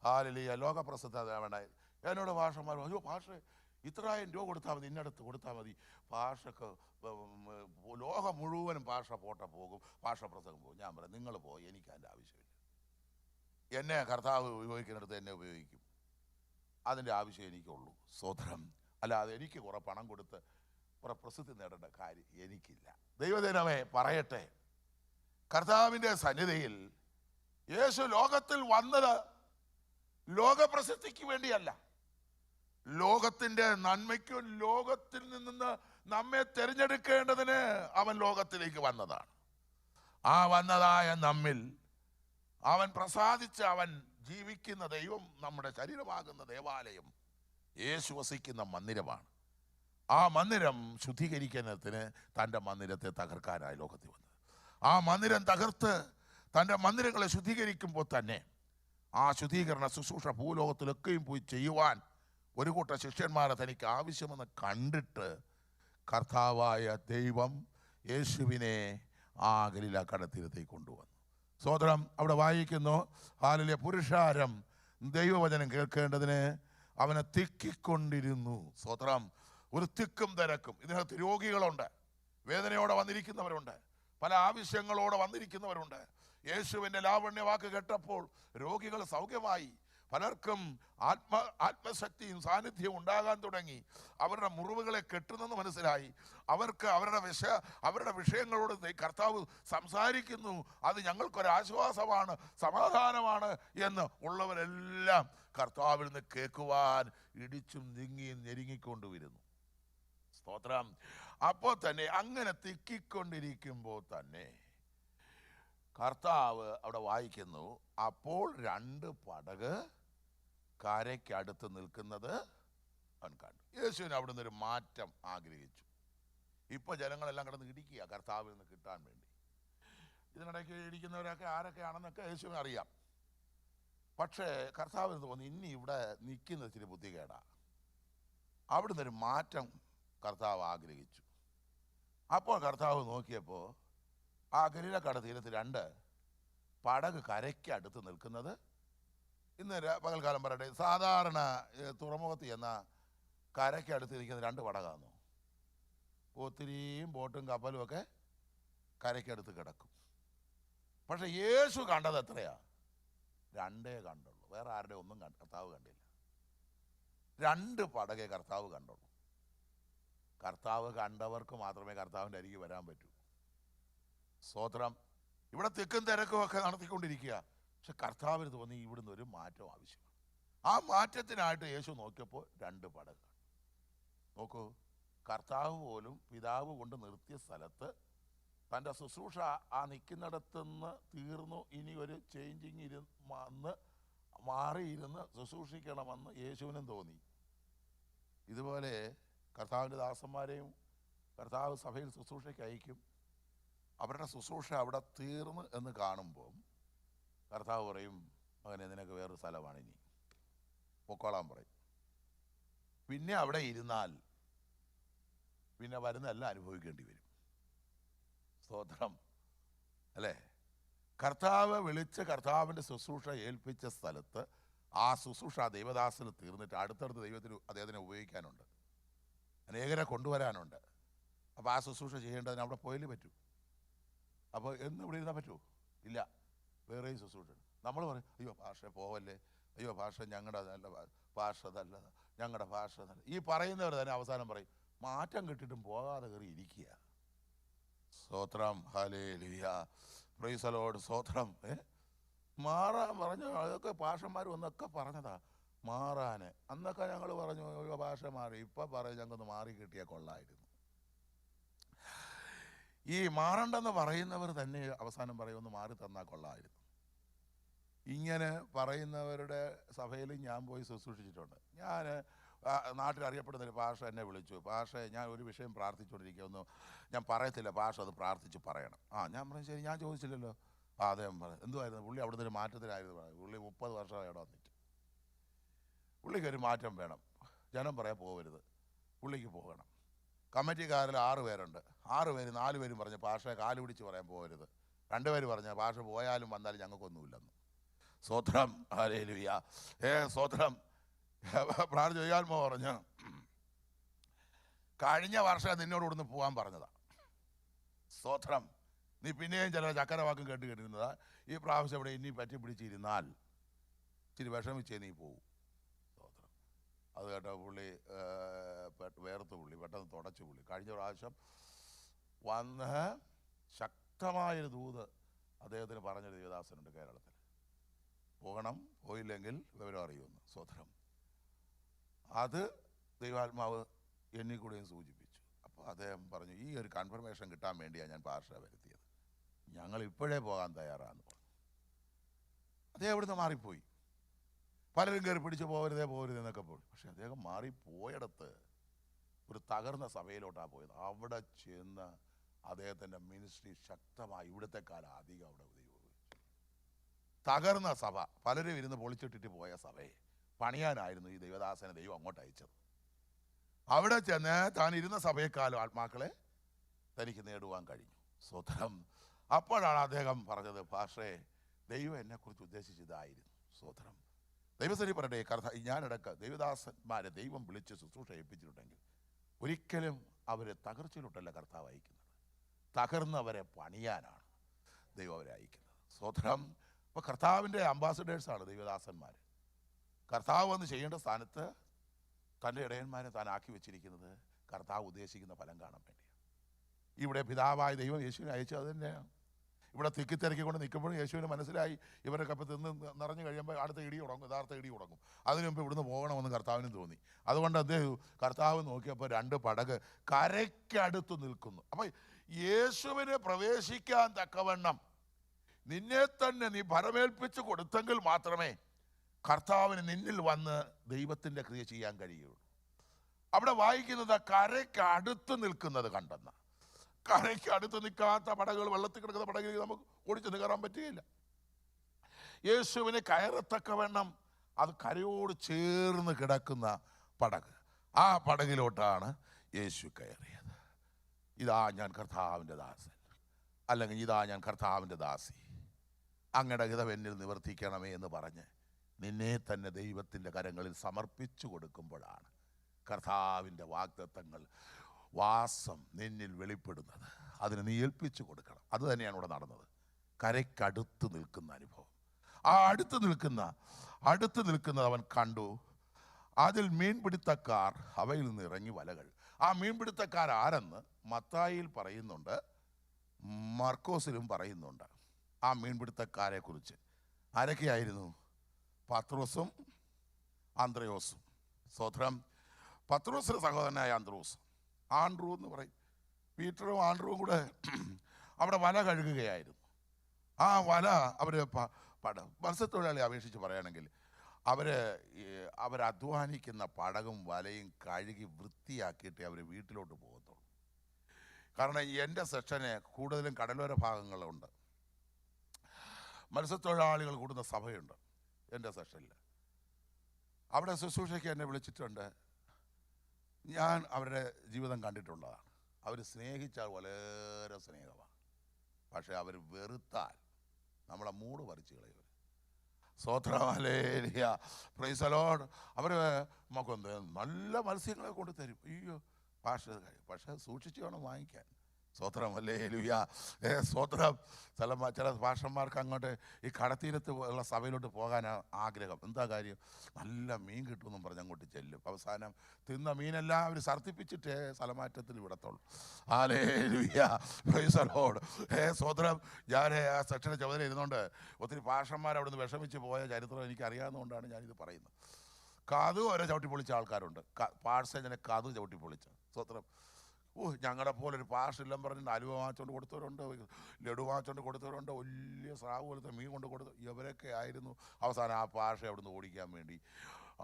ഹാലലിയ ലോകപ്രസിദ്ധത വേണ്ട. എന്നോട് ഭാഷമാർ, അയ്യോ ഭാഷ 1,000 രൂപ കൊടുത്താൽ മതി, ഇന്നടത്ത് കൊടുത്താൽ മതി, ഭാഷക്ക് ലോകം മുഴുവനും ഭാഷ ഫോട്ടോ പോകും, ഭാഷ പ്രസംഗം പോകും. ഞാൻ പറയാം, നിങ്ങൾ പോയി, എനിക്ക് അതിൻ്റെ ആവശ്യമില്ല. എന്നെ കർത്താവ് ഉപയോഗിക്കുന്നിടത്ത് എന്നെ ഉപയോഗിക്കും, അതിൻ്റെ ആവശ്യം എനിക്കുള്ളൂ. സ്തോത്രം. അല്ലാതെ എനിക്ക് കുറെ പണം കൊടുത്ത് കുറെ പ്രസിദ്ധി നേടേണ്ട കാര്യം എനിക്കില്ല. ദൈവദിനമേ പറയട്ടെ, കർത്താവിൻ്റെ സന്നിധിയിൽ യേശു ലോകത്തിൽ വന്നത് ലോകപ്രസിദ്ധിക്ക് വേണ്ടിയല്ല, ലോകത്തിൻ്റെ നന്മയ്ക്കും ലോകത്തിൽ നിന്ന് നമ്മെ തിരഞ്ഞെടുക്കേണ്ടതിന് അവൻ ലോകത്തിലേക്ക് വന്നതാണ്. ആ വന്നതായ നമ്മിൽ അവൻ പ്രസാദിച്ച് അവൻ ജീവിക്കുന്ന ദൈവം, നമ്മുടെ ശരീരമാകുന്ന ദേവാലയം, യേശു വസിക്കുന്ന മന്ദിരമാണ്. ആ മന്ദിരം ശുദ്ധീകരിക്കുന്നതിന് തൻ്റെ മന്ദിരത്തെ തകർക്കാനായി ലോകത്തിൽ വന്നത്. ആ മന്ദിരം തകർത്ത് തൻ്റെ മന്ദിരങ്ങളെ ശുദ്ധീകരിക്കുമ്പോൾ തന്നെ ആ ശുദ്ധീകരണ ശുശ്രൂഷ ഭൂലോകത്തിലൊക്കെയും പോയി ചെയ്യുവാൻ ഒരു കൂട്ടം ശിഷ്യന്മാരെ തനിക്ക് ആവശ്യമെന്ന് കണ്ടിട്ട് കർത്താവായ ദൈവം യേശുവിനെ ആ ഗലീല കടൽത്തീരത്തേക്ക് കൊണ്ടുവന്നു. സ്തോത്രം. അവിടെ വായിക്കുന്നു, ഹാലലിയ, പുരുഷാരം ദൈവവചനം കേൾക്കേണ്ടതിന് അവനെ തിക്കിക്കൊണ്ടിരുന്നു. സ്തോത്രം. ഒരു തിക്കും തിരക്കും. ഇതിനകത്ത് രോഗികളുണ്ട്, വേദനയോടെ വന്നിരിക്കുന്നവരുണ്ട്, പല ആവശ്യങ്ങളോടെ വന്നിരിക്കുന്നവരുണ്ട്. യേശുവിൻ്റെ ലാവണ്യവാക്ക് കേട്ടപ്പോൾ രോഗികൾ സൗഖ്യമായി. പലർക്കും ആത്മശക്തിയും സാന്നിധ്യവും ഉണ്ടാകാൻ തുടങ്ങി. അവരുടെ മുറിവുകളെ കെട്ടുന്നെന്ന് മനസ്സിലായി. അവർക്ക് അവരുടെ വിഷയങ്ങളോട് കർത്താവ് സംസാരിക്കുന്നു, അത് ഞങ്ങൾക്കൊരാശ്വാസമാണ്, സമാധാനമാണ് എന്ന് ഉള്ളവരെല്ലാം കർത്താവിൽ നിന്ന് കേൾക്കുവാൻ ഇടിച്ചും തിങ്ങിയും ഞെരുങ്ങിക്കൊണ്ടുവരുന്നു. സ്തോത്രം. അപ്പോൾ തന്നെ അങ്ങനെ തിക്കിക്കൊണ്ടിരിക്കുമ്പോൾ തന്നെ കർത്താവ് അവിടെ വായിക്കുന്നു, അപ്പോൾ 2 പടക് കരയ്ക്കടുത്ത് നിൽക്കുന്നത് അവൻ കണ്ടു. യേശുവിന് അവിടെ നിന്നൊരു മാറ്റം ആഗ്രഹിച്ചു. ഇപ്പൊ ജനങ്ങളെല്ലാം കിടന്ന് ഇടിക്കുക കർത്താവിൽ നിന്ന് കിട്ടാൻ വേണ്ടി. ഇതിനിടയ്ക്ക് ഇടിക്കുന്നവരൊക്കെ ആരൊക്കെയാണെന്നൊക്കെ യേശുവിന് അറിയാം. പക്ഷേ കർത്താവിന് തോന്നി, ഇനി ഇവിടെ നിൽക്കുന്നത് ഇച്ചിരി ബുദ്ധികേടാ. അവിടെ നിന്നൊരു മാറ്റം കർത്താവ് ആഗ്രഹിച്ചു. അപ്പോൾ കർത്താവ് നോക്കിയപ്പോൾ ആ ഗലീലക്കട തീരത്ത് 2 പടക് കരയ്ക്ക് അടുത്ത് നിൽക്കുന്നത്. ഇന്ന് പകൽക്കാലം പറയട്ടെ, സാധാരണ തുറമുഖത്ത് എന്ന കരയ്ക്ക് അടുത്ത് നിൽക്കുന്ന 2 പടകാണോ? ഒത്തിരിയും ബോട്ടും കപ്പലും ഒക്കെ കരയ്ക്കടുത്ത് കിടക്കും. പക്ഷെ യേശു കണ്ടത് എത്രയാ? 2 കണ്ടുള്ളൂ. വേറെ ആരുടെ ഒന്നും കർത്താവ് കണ്ടില്ല. 2 പടകെ കർത്താവ് കണ്ടുള്ളൂ. കർത്താവ് കണ്ടവർക്ക് മാത്രമേ കർത്താവിൻ്റെ അരികെ വരാൻ പറ്റൂ. സ്തോത്രം. ഇവിടെ തിക്കും തിരക്കും ഒക്കെ നടത്തിക്കൊണ്ടിരിക്കുക. പക്ഷെ കർത്താവിന് തോന്നി ഇവിടുന്ന് ഒരു മാറ്റം ആവശ്യമാണ്. ആ മാറ്റത്തിനായിട്ട് യേശു നോക്കിയപ്പോൾ 2 പടക്. നോക്കൂ, കർത്താവ് പോലും പിതാവ് കൊണ്ട് നിർത്തിയ സ്ഥലത്ത് തൻ്റെ ശുശ്രൂഷ ആ നിൽക്കുന്നിടത്തുനിന്ന് തീർന്നു, ഇനി ഒരു ചേഞ്ചിങ് മാറിയിരുന്ന് ശുശ്രൂഷിക്കണമെന്ന് യേശുവിനും തോന്നി. ഇതുപോലെ കർത്താവിൻ്റെ ദാസന്മാരെയും കർത്താവ് സഭയിൽ ശുശ്രൂഷയ്ക്ക് അയക്കും. അവരുടെ ശുശ്രൂഷ അവിടെ തീർന്ന് എന്ന് കാണുമ്പോൾ കർത്താവ് പറയും, മകനെ നിനക്ക് വേറൊരു സ്ഥലമാണ്, ഇനി പൊക്കോളാൻ പറയും. പിന്നെ അവിടെ ഇരുന്നാൽ പിന്നെ വരുന്നതെല്ലാം അനുഭവിക്കേണ്ടി വരും. സ്തോത്രം അല്ലേ? കർത്താവ് വിളിച്ച് കർത്താവിൻ്റെ ശുശ്രൂഷ ഏൽപ്പിച്ച സ്ഥലത്ത് ആ ശുശ്രൂഷ ദൈവദാസന് തീർന്നിട്ട് അടുത്തടുത്ത് അദ്ദേഹത്തിനെ ഉപയോഗിക്കാനുണ്ട്, അനേകരെ കൊണ്ടുവരാനുണ്ട്. അപ്പോൾ ആ ശുശ്രൂഷ ചെയ്യേണ്ടതിന് അവിടെ പോയാലേ പറ്റൂ. അപ്പോൾ എന്ന് ഇവിടെ ഇരുന്നാൽ പറ്റുമോ? ഇല്ല, വേറെയും ശുശ്രൂഷ. നമ്മൾ പറയും, അയ്യോ ഭാഷ പോവല്ലേ, അയ്യോ ഭാഷ ഞങ്ങളുടെ നല്ല ഭാഷ നല്ലതാണ്, ഞങ്ങളുടെ ഭാഷ നല്ല. ഈ പറയുന്നവർ തന്നെ അവസാനം പറയും, മാറ്റം കിട്ടിയിട്ടും പോകാതെ കയറി ഇരിക്കുക. സ്തോത്രം. Hallelujah, praise the Lord. സ്തോത്രം. മാറാൻ പറഞ്ഞു. അതൊക്കെ ഭാഷന്മാർ ഒന്നൊക്കെ പറഞ്ഞതാ മാറാൻ. അന്നൊക്കെ ഞങ്ങൾ പറഞ്ഞു ഭാഷ മാറി. ഇപ്പം പറയും ഞങ്ങൾക്കൊന്ന് മാറി കിട്ടിയാൽ കൊള്ളായിരുന്നു. ഈ മാറണ്ടെന്ന് പറയുന്നവർ തന്നെ അവസാനം പറയുമെന്ന് മാറി തന്നാൽ കൊള്ളായിരുന്നു. ഇങ്ങനെ പറയുന്നവരുടെ സഭയിൽ ഞാൻ പോയി ശുശ്രൂഷിച്ചിട്ടുണ്ട്. ഞാൻ നാട്ടിൽ അറിയപ്പെടുന്നൊരു പാഷ എന്നെ വിളിച്ചു. പാഷ, ഞാൻ ഒരു വിഷയം പ്രാർത്ഥിച്ചുകൊണ്ടിരിക്കുക, ഒന്ന് ഞാൻ പറയത്തില്ല, പാഷ അത് പ്രാർത്ഥിച്ച് പറയണം. ഞാൻ പറഞ്ഞു ശരി, ഞാൻ ചോദിച്ചില്ലല്ലോ, അദ്ദേഹം പറഞ്ഞു എന്തുമായിരുന്നു പുള്ളി അവിടുന്ന് ഒരു മാറ്റത്തിനായിരുന്നു പറഞ്ഞു. പുള്ളി 30 വർഷമായി അവിടെ വന്നിട്ട് പുള്ളിക്ക് ഒരു മാറ്റം വേണം. ജനം പറയാൻ പോകരുത്, പുള്ളിക്ക് പോകണം. കമ്മിറ്റിക്കാരിൽ 6 പേരുണ്ട്. 6 പേര് 4 പേരും പറഞ്ഞു പാഷയെ കാല് പിടിച്ച് പറയാൻ പോകരുത്. 2 പേര് പറഞ്ഞു പാഷ പോയാലും വന്നാലും ഞങ്ങൾക്കൊന്നുമില്ലെന്ന്. സ്തോത്രം, ഹല്ലേലൂയ, സ്തോത്രം. പ്രാർത്ഥന ചെയ്യാൽമോ പറഞ്ഞു കഴിഞ്ഞ വർഷം നിന്നോട് ഇവിടുന്ന് പോകാൻ പറഞ്ഞതാ. സ്തോത്രം. നീ പിന്നെയും ചില ചക്കരവാക്കും കേട്ടിരുന്നതാ. ഈ പ്രാവശ്യം ഇവിടെ ഇനി പറ്റി പിടിച്ചിരുന്നാൽ ഇച്ചിരി വിഷമിച്ചേ നീ പോവും. സ്തോത്രം. അത് കേട്ടോ പുള്ളി വേർത്ത് പുള്ളി പെട്ടെന്ന് തുടച്ചു പുള്ളി. കഴിഞ്ഞ പ്രാവശ്യം വന്ന് ശക്തമായൊരു ദൂത് അദ്ദേഹത്തിന് പറഞ്ഞൊരു ദേവദാസനുണ്ട് കേരളത്തിൽ. പോകണം, പോയില്ലെങ്കിൽ വിവരം അറിയുമെന്ന്. സ്തോത്രം. അത് ദൈവാത്മാവ് എന്നിൽ കൂടെയും സൂചിപ്പിച്ചു. അപ്പോൾ അദ്ദേഹം പറഞ്ഞു ഈ ഒരു കൺഫർമേഷൻ കിട്ടാൻ വേണ്ടിയാണ് ഞാൻ പാർഷ വരുത്തിയത്, ഞങ്ങൾ ഇപ്പോഴേ പോകാൻ തയ്യാറാന്ന് പറഞ്ഞു. അദ്ദേഹം ഇവിടുന്ന് മാറിപ്പോയി. പലരും കയറി പിടിച്ച് പോകരുതേ എന്നൊക്കെ പോയി. പക്ഷെ അദ്ദേഹം മാറിപ്പോയിടത്ത് ഒരു തകർന്ന സഭയിലോട്ടാണ് പോയത്. അവിടെ ചെന്ന് അദ്ദേഹത്തിൻ്റെ മിനിസ്ട്രി ശക്തമായി ഇവിടത്തെക്കാലം അധികം അവിടെ ഉപയോഗിച്ചു. തകർന്ന സഭ, പലരും ഇരുന്ന് പൊളിച്ചിട്ടിട്ട് പോയ സഭയെ പണിയാനായിരുന്നു ഈ ദൈവദാസനെ ദൈവം അങ്ങോട്ട് അയച്ചത്. അവിടെ ചെന്ന് താൻ ഇരുന്ന സഭയെക്കാളും ആത്മാക്കളെ തനിക്ക് നേടുവാൻ കഴിഞ്ഞു. സ്തോത്രം. അപ്പോഴാണ് അദ്ദേഹം പറഞ്ഞത് പാഷേ ദൈവം എന്നെക്കുറിച്ച് ഉദ്ദേശിച്ചതായിരുന്നു. സ്തോത്രം. ദൈവസരി പറയട്ടെ, ഞാനിടക്ക് ദൈവദാസന്മാരെ ദൈവം വിളിച്ച് ശുശ്രൂഷ ഏൽപ്പിച്ചിട്ടുണ്ടെങ്കിൽ ഒരിക്കലും അവരെ തകർച്ചയിലോട്ടല്ല കർത്താവ് അയക്കുന്നത്, തകർന്നവരെ പണിയാനാണ് ദൈവം അവരെ അയക്കുന്നത്. സ്തോത്രം. അപ്പോൾ കർത്താവിൻ്റെ അംബാസഡേഴ്സാണ് ദൈവദാസന്മാർ. കർത്താവ് വന്ന് ചെയ്യേണ്ട സ്ഥാനത്ത് തൻ്റെ ഇടയന്മാരെ താൻ ആക്കി വെച്ചിരിക്കുന്നത് കർത്താവ് ഉദ്ദേശിക്കുന്ന ഫലം കാണാൻ വേണ്ടിയാണ്. ഇവിടെ പിതാവായ ദൈവം യേശുവിനെ അയച്ചു. അത് തന്നെയാണ് ഇവിടെ തിക്കിത്തിരക്കിക്കൊണ്ട് നിൽക്കുമ്പോഴും യേശുവിന് മനസ്സിലായി ഇവരൊക്കെ അപ്പം തിന്ന് നിറഞ്ഞു കഴിയുമ്പോൾ അടുത്ത ഇടി തുടങ്ങും, യഥാർത്ഥ ഇടി തുടങ്ങും. അതിനു മുമ്പ് ഇവിടുന്ന് പോകണമെന്ന് കർത്താവിനും തോന്നി. അതുകൊണ്ട് അദ്ദേഹം കർത്താവ് നോക്കിയപ്പോൾ 2 പടക് കരയ്ക്കടുത്ത് നിൽക്കുന്നു. അപ്പം യേശുവിനെ പ്രവേശിക്കാൻ തക്കവണ്ണം നിന്നെ തന്നെ നീ ഭരമേൽപ്പിച്ച് കൊടുത്തെങ്കിൽ മാത്രമേ കർത്താവിന് നിന്നിൽ വന്ന് ദൈവത്തിൻ്റെ ക്രിയ ചെയ്യാൻ കഴിയുള്ളൂ. അവിടെ വായിക്കുന്നത് കരയ്ക്ക് അടുത്ത് നിൽക്കുന്നത് കണ്ടെന്ന. കരയ്ക്ക് അടുത്ത് നിൽക്കാത്ത പടകുകൾ, വെള്ളത്തിൽ കിടക്കുന്ന പടകിൽ നമുക്ക് ഓടിച്ചെന്ന് കയറാൻ പറ്റുകയില്ല. യേശുവിന് കയറത്തക്കവണ്ണം അത് കരയോട് ചേർന്ന് കിടക്കുന്ന പടക്, ആ പടകിലോട്ടാണ് യേശു കയറിയത്. ഇതാ ഞാൻ കർത്താവിൻ്റെ ദാസൻ, അല്ലെങ്കിൽ ഇതാ ഞാൻ കർത്താവിൻ്റെ ദാസി, അങ്ങയുടെ ഹിതം എന്നിൽ നിവർത്തിക്കണമേ എന്ന് പറഞ്ഞ് നിന്നെ തന്നെ ദൈവത്തിൻ്റെ കരങ്ങളിൽ സമർപ്പിച്ചു കൊടുക്കുമ്പോഴാണ് കർത്താവിൻ്റെ വാഗ്ദത്തങ്ങൾ വാസം നിന്നിൽ വെളിപ്പെടുന്നത്. അതിന് നീ ഏൽപ്പിച്ചു കൊടുക്കണം. അത് തന്നെയാണ് ഇവിടെ നടന്നത്. കരയ്ക്കടുത്ത് നിൽക്കുന്ന അനുഭവം. ആ അടുത്ത് നിൽക്കുന്നത് അവൻ കണ്ടു. അതിൽ മീൻപിടുത്തക്കാർ അവയിൽ നിന്ന് ഇറങ്ങി വലകൾ. ആ മീൻപിടുത്തക്കാർ ആരെന്ന് മത്തായിയിൽ പറയുന്നുണ്ട്, മർക്കോസിലും പറയുന്നുണ്ട്. ആ മീൻപിടുത്തക്കാരെ കുറിച്ച് ആരൊക്കെയായിരുന്നു? പത്രോസും അന്ത്രയോസും. സ്തോത്രം. പത്രോസിന്റെ സഹോദരനായ ആൻഡ്രൂ എന്ന് പറയും. പീറ്ററും ആൻഡ്രൂവും കൂടെ അവിടെ വല കഴുകുകയായിരുന്നു. ആ വല അവർ മത്സ്യത്തൊഴിലാളി അപേക്ഷിച്ച് പറയുകയാണെങ്കിൽ അവരധ്വാനിക്കുന്ന പടകും വലയും കഴുകി വൃത്തിയാക്കിയിട്ടേ അവർ വീട്ടിലോട്ട് പോകത്തുള്ളൂ. കാരണം എൻ്റെ സെക്ഷന് കൂടുതലും കടലോര ഭാഗങ്ങളുണ്ട്, മത്സ്യത്തൊഴിലാളികൾ കൂടുന്ന സഭയുണ്ട് എൻ്റെ സെക്ഷനിൽ. അവിടെ ശുശ്രൂഷയ്ക്ക് എന്നെ വിളിച്ചിട്ടുണ്ട്. ഞാൻ അവരുടെ ജീവിതം കണ്ടിട്ടുള്ളതാണ്. അവർ സ്നേഹിച്ചാൽ വളരെ സ്നേഹമാണ്, പക്ഷെ അവർ വെറുത്താൽ നമ്മളെ മൂട് പറിച്ചു കളയും. സ്തോത്രം, ഹല്ലേലൂയ, പ്രൈസ് ദി ലോർഡ്. അവർ നമുക്കെന്ത് നല്ല മത്സ്യങ്ങളെ കൊണ്ട് തരും. അയ്യോ പക്ഷെ സൂക്ഷിച്ച് വേണം വാങ്ങിക്കാൻ. സ്തോത്രം, ഹല്ലേലൂയ, സ്തോത്രം. ചില ഭാഷന്മാർക്ക് അങ്ങോട്ട് ഈ കടത്തീരത്ത് ഉള്ള സഭയിലോട്ട് പോകാൻ ആഗ്രഹം. എന്താ കാര്യം? നല്ല മീൻ കിട്ടുമെന്നും പറഞ്ഞ് അങ്ങോട്ട് ചെല്ലും. അവസാനം തിന്ന മീനെല്ലാം അവർ സർത്തിപ്പിച്ചിട്ടേ സ്ഥലമാറ്റത്തിൽ വിടത്തുള്ളൂ. Hallelujah, praise the Lord. സ്തോത്രം. ഞാൻ ആ സെക്ഷനെ ചുമതല ഇരുന്നുകൊണ്ട് ഒത്തിരി ഭാഷന്മാർ അവിടെ നിന്ന് വിഷമിച്ച് പോയ ചരിത്രം എനിക്ക് അറിയാവുന്നതുകൊണ്ടാണ് ഞാനിത് പറയുന്നത്. കതു വരെ ചവിട്ടി പൊളിച്ച ആൾക്കാരുണ്ട്. പാഴ്സേജനെ കതു ചവിട്ടി പൊളിച്ച. സ്തോത്രം. ഞങ്ങളുടെ പോലെ ഒരു പാഷില്ലം പറഞ്ഞിട്ട് അലുവ വാങ്ങിച്ചുകൊണ്ട് കൊടുത്തവരുണ്ട്, ലഡു വാങ്ങിച്ചുകൊണ്ട് കൊടുത്തവരുണ്ട്, വലിയ സ്രാവ് പോലത്തെ മീൻ കൊണ്ട് കൊടുത്തു. ഇവരൊക്കെ ആയിരുന്നു അവസാനം ആ പാഷ അവിടുന്ന് ഓടിക്കാൻ വേണ്ടി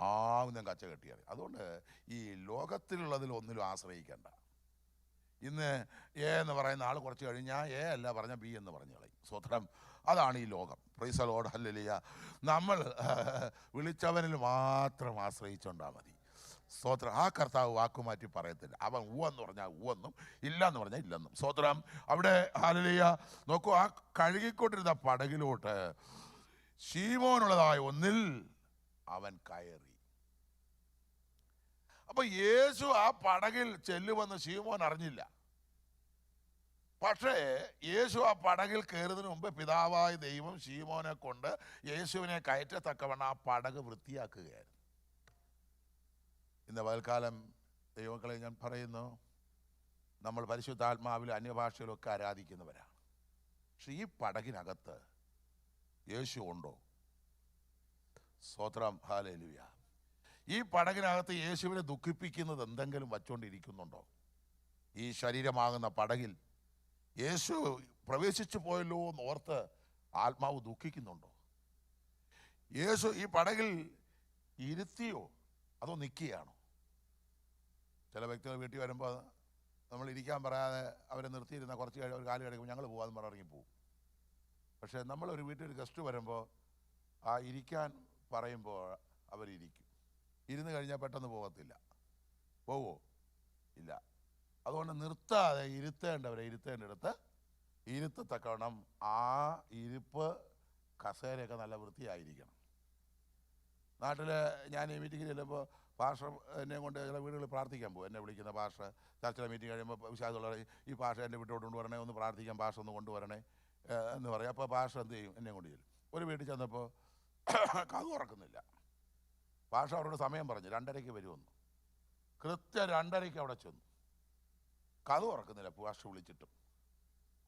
ആവുന്ന കച്ച കെട്ടിയത്. അതുകൊണ്ട് ഈ ലോകത്തിലുള്ളതിൽ ഒന്നിലും ആശ്രയിക്കേണ്ട. ഇന്ന് എ എന്ന് പറയുന്ന ആൾ കുറച്ച് കഴിഞ്ഞാൽ എ അല്ല പറഞ്ഞാൽ ബി എന്ന് പറഞ്ഞു കളയും. സ്വത്രം. അതാണ് ഈ ലോകം. Price the Lord, hallelujah. നമ്മൾ വിളിച്ചവനിൽ മാത്രം ആശ്രയിച്ചുകൊണ്ടാൽ മതി. സ്തോത്രം. ആ കർത്താവ് വാക്കുമാറ്റി പറയത്തില്ല. അവൻ ഊവെന്ന് പറഞ്ഞാൽ ഊവെന്നും ഇല്ല എന്ന് പറഞ്ഞാൽ ഇല്ലെന്നും. സ്തോത്രം. അവിടെ ഹല്ലേലൂയ നോക്കൂ, ആ കഴുകിക്കൊണ്ടിരുന്ന പടകിലോട്ട് ശീമോനുള്ളതായ ഒന്നിൽ അവൻ കയറി. അപ്പൊ യേശു ആ പടകിൽ ചെല്ലുമെന്ന് ശീമോൻ അറിഞ്ഞില്ല. പക്ഷേ യേശു ആ പടകിൽ കയറുന്നതിന് മുമ്പ് പിതാവായ ദൈവം ശീമോനെ കൊണ്ട് യേശുവിനെ കയറ്റത്തക്കവണ്ണം ആ പടക് വൃത്തിയാക്കുകയായിരുന്നു. ഇന്ന് പകൽക്കാലം ദൈവങ്ങളെ ഞാൻ പറയുന്നു, നമ്മൾ പരിശുദ്ധാത്മാവിലും അന്യഭാഷയിലൊക്കെ ആരാധിക്കുന്നവരാണ്. പക്ഷെ ഈ പടകിനകത്ത് യേശു ഉണ്ടോ? സ്തോത്രം, ഹല്ലേലൂയ. ഈ പടകിനകത്ത് യേശുവിനെ ദുഃഖിപ്പിക്കുന്നത് എന്തെങ്കിലും വച്ചുകൊണ്ടിരിക്കുന്നുണ്ടോ? ഈ ശരീരമാകുന്ന പടകിൽ യേശു പ്രവേശിച്ചു പോയല്ലോ എന്ന് ഓർത്ത് ആത്മാവ് ദുഃഖിക്കുന്നുണ്ടോ? യേശു ഈ പടകിൽ ഇരുത്തിയോ അതോ നിൽക്കുകയാണോ? ചില വ്യക്തികൾ വീട്ടിൽ വരുമ്പോൾ നമ്മൾ ഇരിക്കാൻ പറയാതെ അവരെ നിർത്തിയിരുന്ന കുറച്ച് ഒരു കാലം കഴിയുമ്പോൾ ഞങ്ങൾ പോകാമെന്ന് പറഞ്ഞ് ഇറങ്ങിപ്പോവും. പക്ഷേ നമ്മളൊരു വീട്ടിൽ ഒരു ഗസ്റ്റ് വരുമ്പോൾ ആ ഇരിക്കാൻ പറയുമ്പോൾ അവരിയ്ക്കും. ഇരുന്ന് കഴിഞ്ഞാൽ പെട്ടെന്ന് പോകത്തില്ല. പോവോ? ഇല്ല. അതുകൊണ്ട് നിർത്താതെ ഇരുത്തേണ്ടവരെ ഇരുത്തേണ്ടടുത്ത് ഇരുത്തത്തക്കവണ്ണം ആ ഇരിപ്പ് കസേരയൊക്കെ നല്ല വൃത്തിയായിരിക്കണം. നാട്ടിൽ ഞാൻ ഈ മീറ്റിങ്ങിൽ ചെല്ലുമ്പോൾ പാസ്റ്റർ എന്നെ കൊണ്ട് ചില വീടുകളിൽ പ്രാർത്ഥിക്കാൻ പോകും. എന്നെ വിളിക്കുന്ന പാസ്റ്റർ ചർച്ചിലെ മീറ്റിംഗ് കഴിയുമ്പോൾ വിശ്വാസമുള്ള ഈ പാസ്റ്റർ എൻ്റെ വീട്ടിലോട്ട് കൊണ്ടുവരണേ, ഒന്ന് പ്രാർത്ഥിക്കാൻ പാസ്റ്റർ ഒന്ന് കൊണ്ടുവരണേ എന്ന് പറയും. അപ്പോൾ പാസ്റ്റർ എന്ത് ചെയ്യും? എന്നെ കൊണ്ട് ചെല്ലും. ഒരു വീട്ടിൽ ചെന്നപ്പോൾ കഥ തുറക്കുന്നില്ല. പാസ്റ്റർ അവരോട് സമയം പറഞ്ഞു 2:30 വരുമെന്ന്. കൃത്യം 2:30 അവിടെ ചെന്നു. കഥ തുറക്കുന്നില്ല. പാസ്റ്റർ വിളിച്ചിട്ടും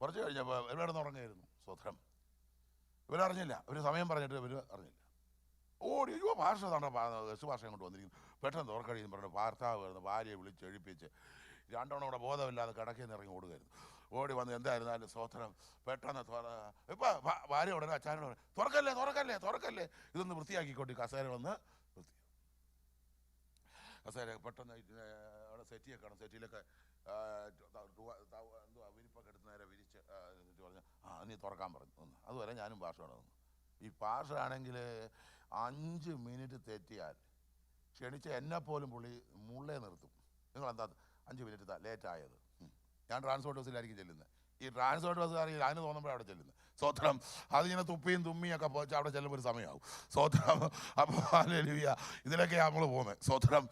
കുറച്ച് കഴിഞ്ഞപ്പോൾ ഇവരുടെ ഉറങ്ങായിരുന്നു. സ്വത്രം. ഇവരറിഞ്ഞില്ല. ഇവർ സമയം പറഞ്ഞിട്ട് ഇവർ അറിഞ്ഞില്ല. ഓടി അയ്യോ ഭാഷ തന്നെ ഗസ്റ്റ് ഭാഷയും കൊണ്ട് വന്നിരിക്കുന്നു. പെട്ടെന്ന് തുറക്കടിയെന്ന് പറഞ്ഞു ഭർത്താവ് വരുന്നു. ഭാര്യയെ വിളിച്ച് എഴുപ്പിച്ച് 2 തവണ കൂടെ ബോധമില്ലാതെ കിടക്കയിൽ നിന്ന് ഇറങ്ങി ഓടുകയായിരുന്നു. ഓടി വന്ന് എന്തായിരുന്നാലും സ്വത്രം പെട്ടെന്ന് ഇപ്പം ഭാര്യ ഉടനെ അച്ഛനോട് പറഞ്ഞു തുറക്കല്ലേ തുറക്കല്ലേ തുറക്കല്ലേ, ഇതൊന്ന് വൃത്തിയാക്കിക്കോട്ടി. കസേര വന്ന് കസേര പെട്ടെന്ന് അവിടെ സെറ്റിയൊക്കെ കാണും. സെറ്റിയിലൊക്കെ എന്തുവാ വിരിപ്പൊക്കെ എടുത്ത് നേരെ വിരിച്ച് എന്നിട്ട് പറഞ്ഞു നീ തുറക്കാൻ പറഞ്ഞു. അതുവരെ ഞാനും ഭാഷയോടെ വന്നു. ഈ ഭാഷയാണെങ്കിൽ 5 മിനിറ്റ് തെറ്റിയാൽ ക്ഷണിച്ച എന്നെപ്പോലും പുള്ളി മുള്ളേ നിർത്തും. നിങ്ങളെന്താ 5 മിനിറ്റ് ലേറ്റായത്? ഞാൻ ട്രാൻസ്പോർട്ട് ബസ്സിലായിരിക്കും ചെല്ലുന്നത്. ഈ ട്രാൻസ്പോർട്ട് ബസ് അറിയില്ല, അതിന് തോന്നുമ്പോൾ അവിടെ ചെല്ലുന്നത്. സ്വത്രം. അതിങ്ങനെ തുപ്പിയും തുമ്മിയൊക്കെ പോയിട്ട് അവിടെ ചെല്ലുമ്പോൾ ഒരു സമയമാവും. സ്വത്രം. അപ്പോൾ ഹല്ലേലൂയ, ഇതിലൊക്കെ നമ്മൾ പോകുന്നത്. സ്വത്രം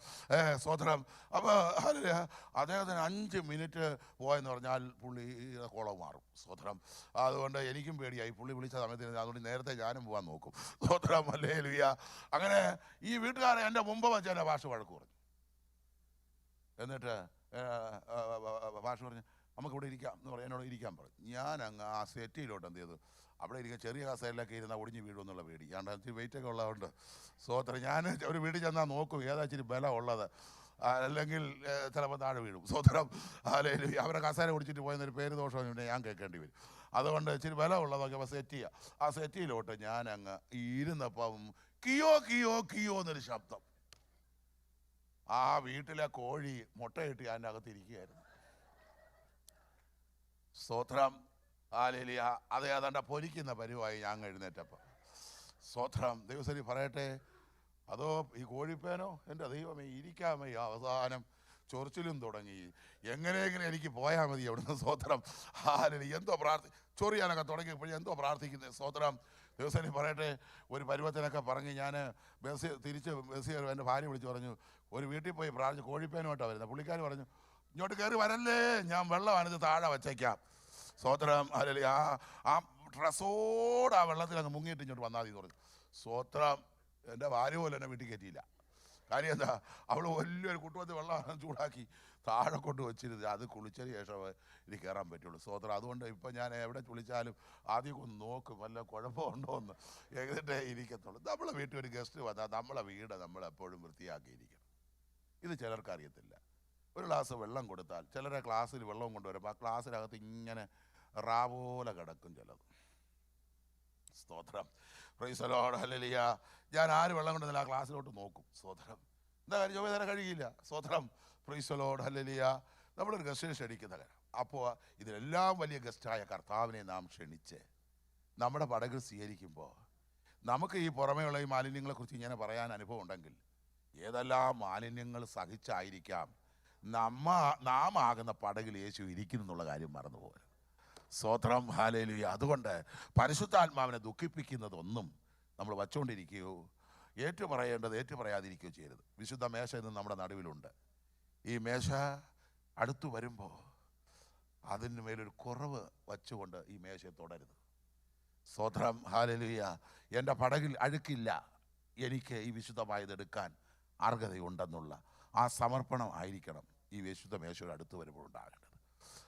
സ്വത്രം. അപ്പോൾ ഹല്ലേലൂയ, അദ്ദേഹത്തിന് 5 മിനിറ്റ് പോയെന്ന് പറഞ്ഞാൽ പുള്ളി കോളം മാറും. സ്വത്രം. അതുകൊണ്ട് എനിക്കും പേടിയായി. പുള്ളി വിളിച്ച സമയത്തിന് അതുകൊണ്ട് നേരത്തെ ഞാനും പോകാൻ നോക്കും. സ്വത്രം. ഹല്ലേലൂയ. അങ്ങനെ ഈ വീട്ടുകാരെ എൻ്റെ മുമ്പ് വെച്ച് എൻ്റെ ഭാഷ വഴക്ക് പറഞ്ഞു. എന്നിട്ട് ഭാഷ പറഞ്ഞ് നമുക്കിവിടെ ഇരിക്കാം എന്ന് പറഞ്ഞു. എന്നോട് ഇരിക്കാൻ പറഞ്ഞു. ഞാൻ അങ്ങ് ആ സെറ്റിയിലോട്ട് എന്ത് ചെയ്തു, അവിടെ ഇരിക്കുക. ചെറിയ കസേരയിലൊക്കെ ഇരുന്നാൽ ഒടിഞ്ഞ് വീഴുമെന്നുള്ള പേടി. ഞാൻ ഇച്ചിരി വെയിറ്റൊക്കെ ഉള്ളതുകൊണ്ട് സ്വോത്രം ഞാൻ ഒരു വീട്ടിൽ ചെന്നാൽ നോക്കും ഏതാ ഇച്ചിരി ബലം ഉള്ളത്, അല്ലെങ്കിൽ ചിലപ്പോൾ താഴെ വീഴും. സ്വോത്രം. അല്ലെങ്കിൽ അവരെ കസേര ഓടിച്ചിട്ട് പോയെന്നൊരു പേര് ദോഷം ഞാൻ കേൾക്കേണ്ടി വരും. അതുകൊണ്ട് ഇച്ചിരി ബലം ഉള്ളതൊക്കെ അപ്പോൾ സെറ്റ് ചെയ്യുക. ആ സെറ്റിയിലോട്ട് ഞാൻ അങ്ങ് ഇരുന്നപ്പം കിയോ കിയോ കിയോ എന്നൊരു ശബ്ദം. ആ വീട്ടിലെ കോഴി മുട്ടയിട്ട് അതിൻ്റെ അകത്തിരിക്കുകയായിരുന്നു. സ്തോത്രം. ഹല്ലേലൂയ. അത് ഏതാണ്ട് പൊരിക്കുന്ന പരിവായി ഞാൻ എഴുന്നേറ്റപ്പം. സ്തോത്രം. ദൈവസരി പറയട്ടെ. അതോ ഈ കോഴിപ്പേനോ എൻ്റെ ദൈവമേ ഇരിക്കാമേ. അവസാനം ചൊറിച്ചിലും തുടങ്ങി. എങ്ങനെയെങ്കിലും എനിക്ക് പോയാൽ മതി അവിടുന്ന്. സ്തോത്രം. ഹല്ലേലൂയ. എന്തോ ചൊറിയാനൊക്കെ തുടങ്ങിയപ്പോഴും എന്തോ പ്രാർത്ഥിക്കുന്നത്. സ്തോത്രം. ദിവസം പറയട്ടെ. ഒരു പരുവത്തിനൊക്കെ പറഞ്ഞ് ഞാൻ തിരിച്ച് ബസ് എൻ്റെ ഭാര്യ വിളിച്ച് പറഞ്ഞു ഒരു വീട്ടിൽ പോയി പ്രാർത്ഥിച്ച് കോഴിപ്പേനുമായിട്ടാണ് വരുന്നത്. പുള്ളിക്കാർ പറഞ്ഞു ഇങ്ങോട്ട് കയറി വരല്ലേ, ഞാൻ വെള്ളമാണിത് താഴെ വച്ചേക്കാം. സ്തോത്രം. അല്ലെങ്കിൽ ആ ഡ്രസ്സോട് ആ വെള്ളത്തിൽ അങ്ങ് മുങ്ങിയിട്ട് ഇങ്ങോട്ട് വന്നാൽ മതി എന്ന് പറഞ്ഞു. സ്തോത്രം. എൻ്റെ ഭാര്യ പോലും എന്നെ വീട്ടിൽ കയറ്റിയില്ല. കാര്യം എന്താ, അവൾ വലിയൊരു കുട്ടുവത്തിൽ വെള്ളം ചൂടാക്കി താഴെ കൊണ്ട് വെച്ചിരുന്നത്. അത് കുളിച്ചതിന് ശേഷം ഇത് കയറാൻ പറ്റുള്ളൂ. സ്തോത്രം. അതുകൊണ്ട് ഇപ്പം ഞാൻ എവിടെ വിളിച്ചാലും ആദ്യം ഒന്ന് നോക്കും വല്ല കുഴപ്പമുണ്ടോ എന്ന്, എന്നിട്ടേ ഇരിക്കത്തുള്ളൂ. നമ്മളെ വീട്ടിൽ ഒരു ഗസ്റ്റ് വന്നാൽ നമ്മളെ വീട് നമ്മളെപ്പോഴും വൃത്തിയാക്കിയിരിക്കണം. ഇത് ചിലർക്ക് അറിയത്തില്ല. ഒരു ഗ്ലാസ് വെള്ളം കൊടുത്താൽ ചിലരെ ക്ലാസ്സിൽ വെള്ളം കൊണ്ടുവരുമ്പോൾ ആ ക്ലാസ്സിനകത്ത് ഇങ്ങനെ റാവോല കിടക്കും ചിലത്. സ്തോത്രം. Price the Lord. ഹല്ലേലൂയ. ഞാൻ ആര് വെള്ളം കൊണ്ടുവന്നില്ല ആ ക്ലാസ്സിലോട്ട് നോക്കും. സ്തോത്രം. എന്താ കാര്യം ചൊവ്വേ തരാൻ കഴിയില്ല. സ്തോത്രം. Price the Lord. ഹല്ലേലൂയ. നമ്മളൊരു ഗസ്റ്റിനെ ക്ഷണിക്കുന്ന കാര്യം. അപ്പോൾ ഇതിലെല്ലാം വലിയ ഗസ്റ്റായ കർത്താവിനെ നാം ക്ഷണിച്ച് നമ്മുടെ പടകിൽ സ്വീകരിക്കുമ്പോൾ നമുക്ക് ഈ പുറമേയുള്ള ഈ മാലിന്യങ്ങളെക്കുറിച്ച് ഇങ്ങനെ പറയാൻ അനുഭവം ഉണ്ടെങ്കിൽ ഏതെല്ലാം മാലിന്യങ്ങൾ സഹിച്ചായിരിക്കാം നാം ആകുന്ന പടകിൽ യേശു ഇരിക്കുന്നു എന്നുള്ള കാര്യം മറന്നുപോകരുത്. സ്തോത്രം, ഹല്ലേലൂയ. അതുകൊണ്ട് പരിശുദ്ധാത്മാവിനെ ദുഃഖിപ്പിക്കുന്നതൊന്നും നമ്മൾ വച്ചുകൊണ്ടിരിക്കുകയോ ഏറ്റുപറയേണ്ടത് ഏറ്റുപറയാതിരിക്കുകയോ ചെയ്യരുത്. വിശുദ്ധ മേശ ഇന്ന് നമ്മുടെ നടുവിലുണ്ട്. ഈ മേശ അടുത്തു വരുമ്പോൾ അതിന് മേലൊരു കുറവ് വച്ചുകൊണ്ട് ഈ മേശയെ തുടരുത്. സ്തോത്രം, ഹല്ലേലൂയ. എൻ്റെ പടകിൽ അഴുക്കില്ല, എനിക്ക് ഈ വിശുദ്ധമായത് എടുക്കാൻ അർഹതയുണ്ടെന്നുള്ള ആ സമർപ്പണം ആയിരിക്കണം ഈ വിശുദ്ധ മേശയുടെ അടുത്ത് വരുമ്പോൾ ഉണ്ടാകേണ്ടത്.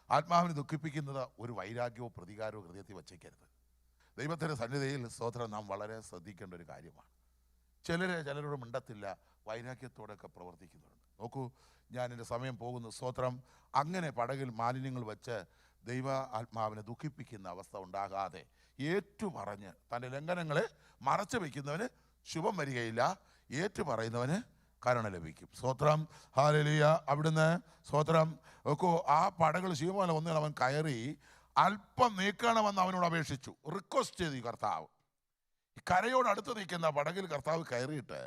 ആത്മാവിനെ ദുഃഖിപ്പിക്കുന്നത് ഒരു വൈരാഗ്യവോ പ്രതികാരമോ ഹൃദയത്തിൽ വച്ചേക്കരുത്. ദൈവത്തിൻ്റെ സന്നിധിയിൽ സ്തോത്രം നാം വളരെ ശ്രദ്ധിക്കേണ്ട ഒരു കാര്യമാണ്. ചിലരോട് മിണ്ടത്തില്ല, വൈരാഗ്യത്തോടെയൊക്കെ പ്രവർത്തിക്കുന്നുണ്ട്. നോക്കൂ, ഞാൻ എൻ്റെ സമയം പോകുന്നു. സ്തോത്രം, അങ്ങനെ പടകിൽ മാലിന്യങ്ങൾ വെച്ച് ദൈവ ആത്മാവിനെ ദുഃഖിപ്പിക്കുന്ന അവസ്ഥ ഉണ്ടാകാതെ ഏറ്റുപറഞ്ഞ് തൻ്റെ ലംഘനങ്ങളെ മറച്ചു വയ്ക്കുന്നവന് ശുഭം വരികയില്ല, ഏറ്റുപറയുന്നവന് കരുണ ലഭിക്കും. സ്തോത്രം, ഹല്ലേലൂയ. അവിടുന്ന് സ്തോത്രം നോക്കൂ, ആ പടകൾ ശീമോനെ ഒന്നിൽ അവൻ കയറി അല്പം നീക്കണമെന്ന് അവനോട് അപേക്ഷിച്ചു, റിക്വസ്റ്റ് ചെയ്തു കർത്താവ്. കരയോട് അടുത്ത് നിൽക്കുന്ന പടകിൽ കർത്താവ് കയറിയിട്ട്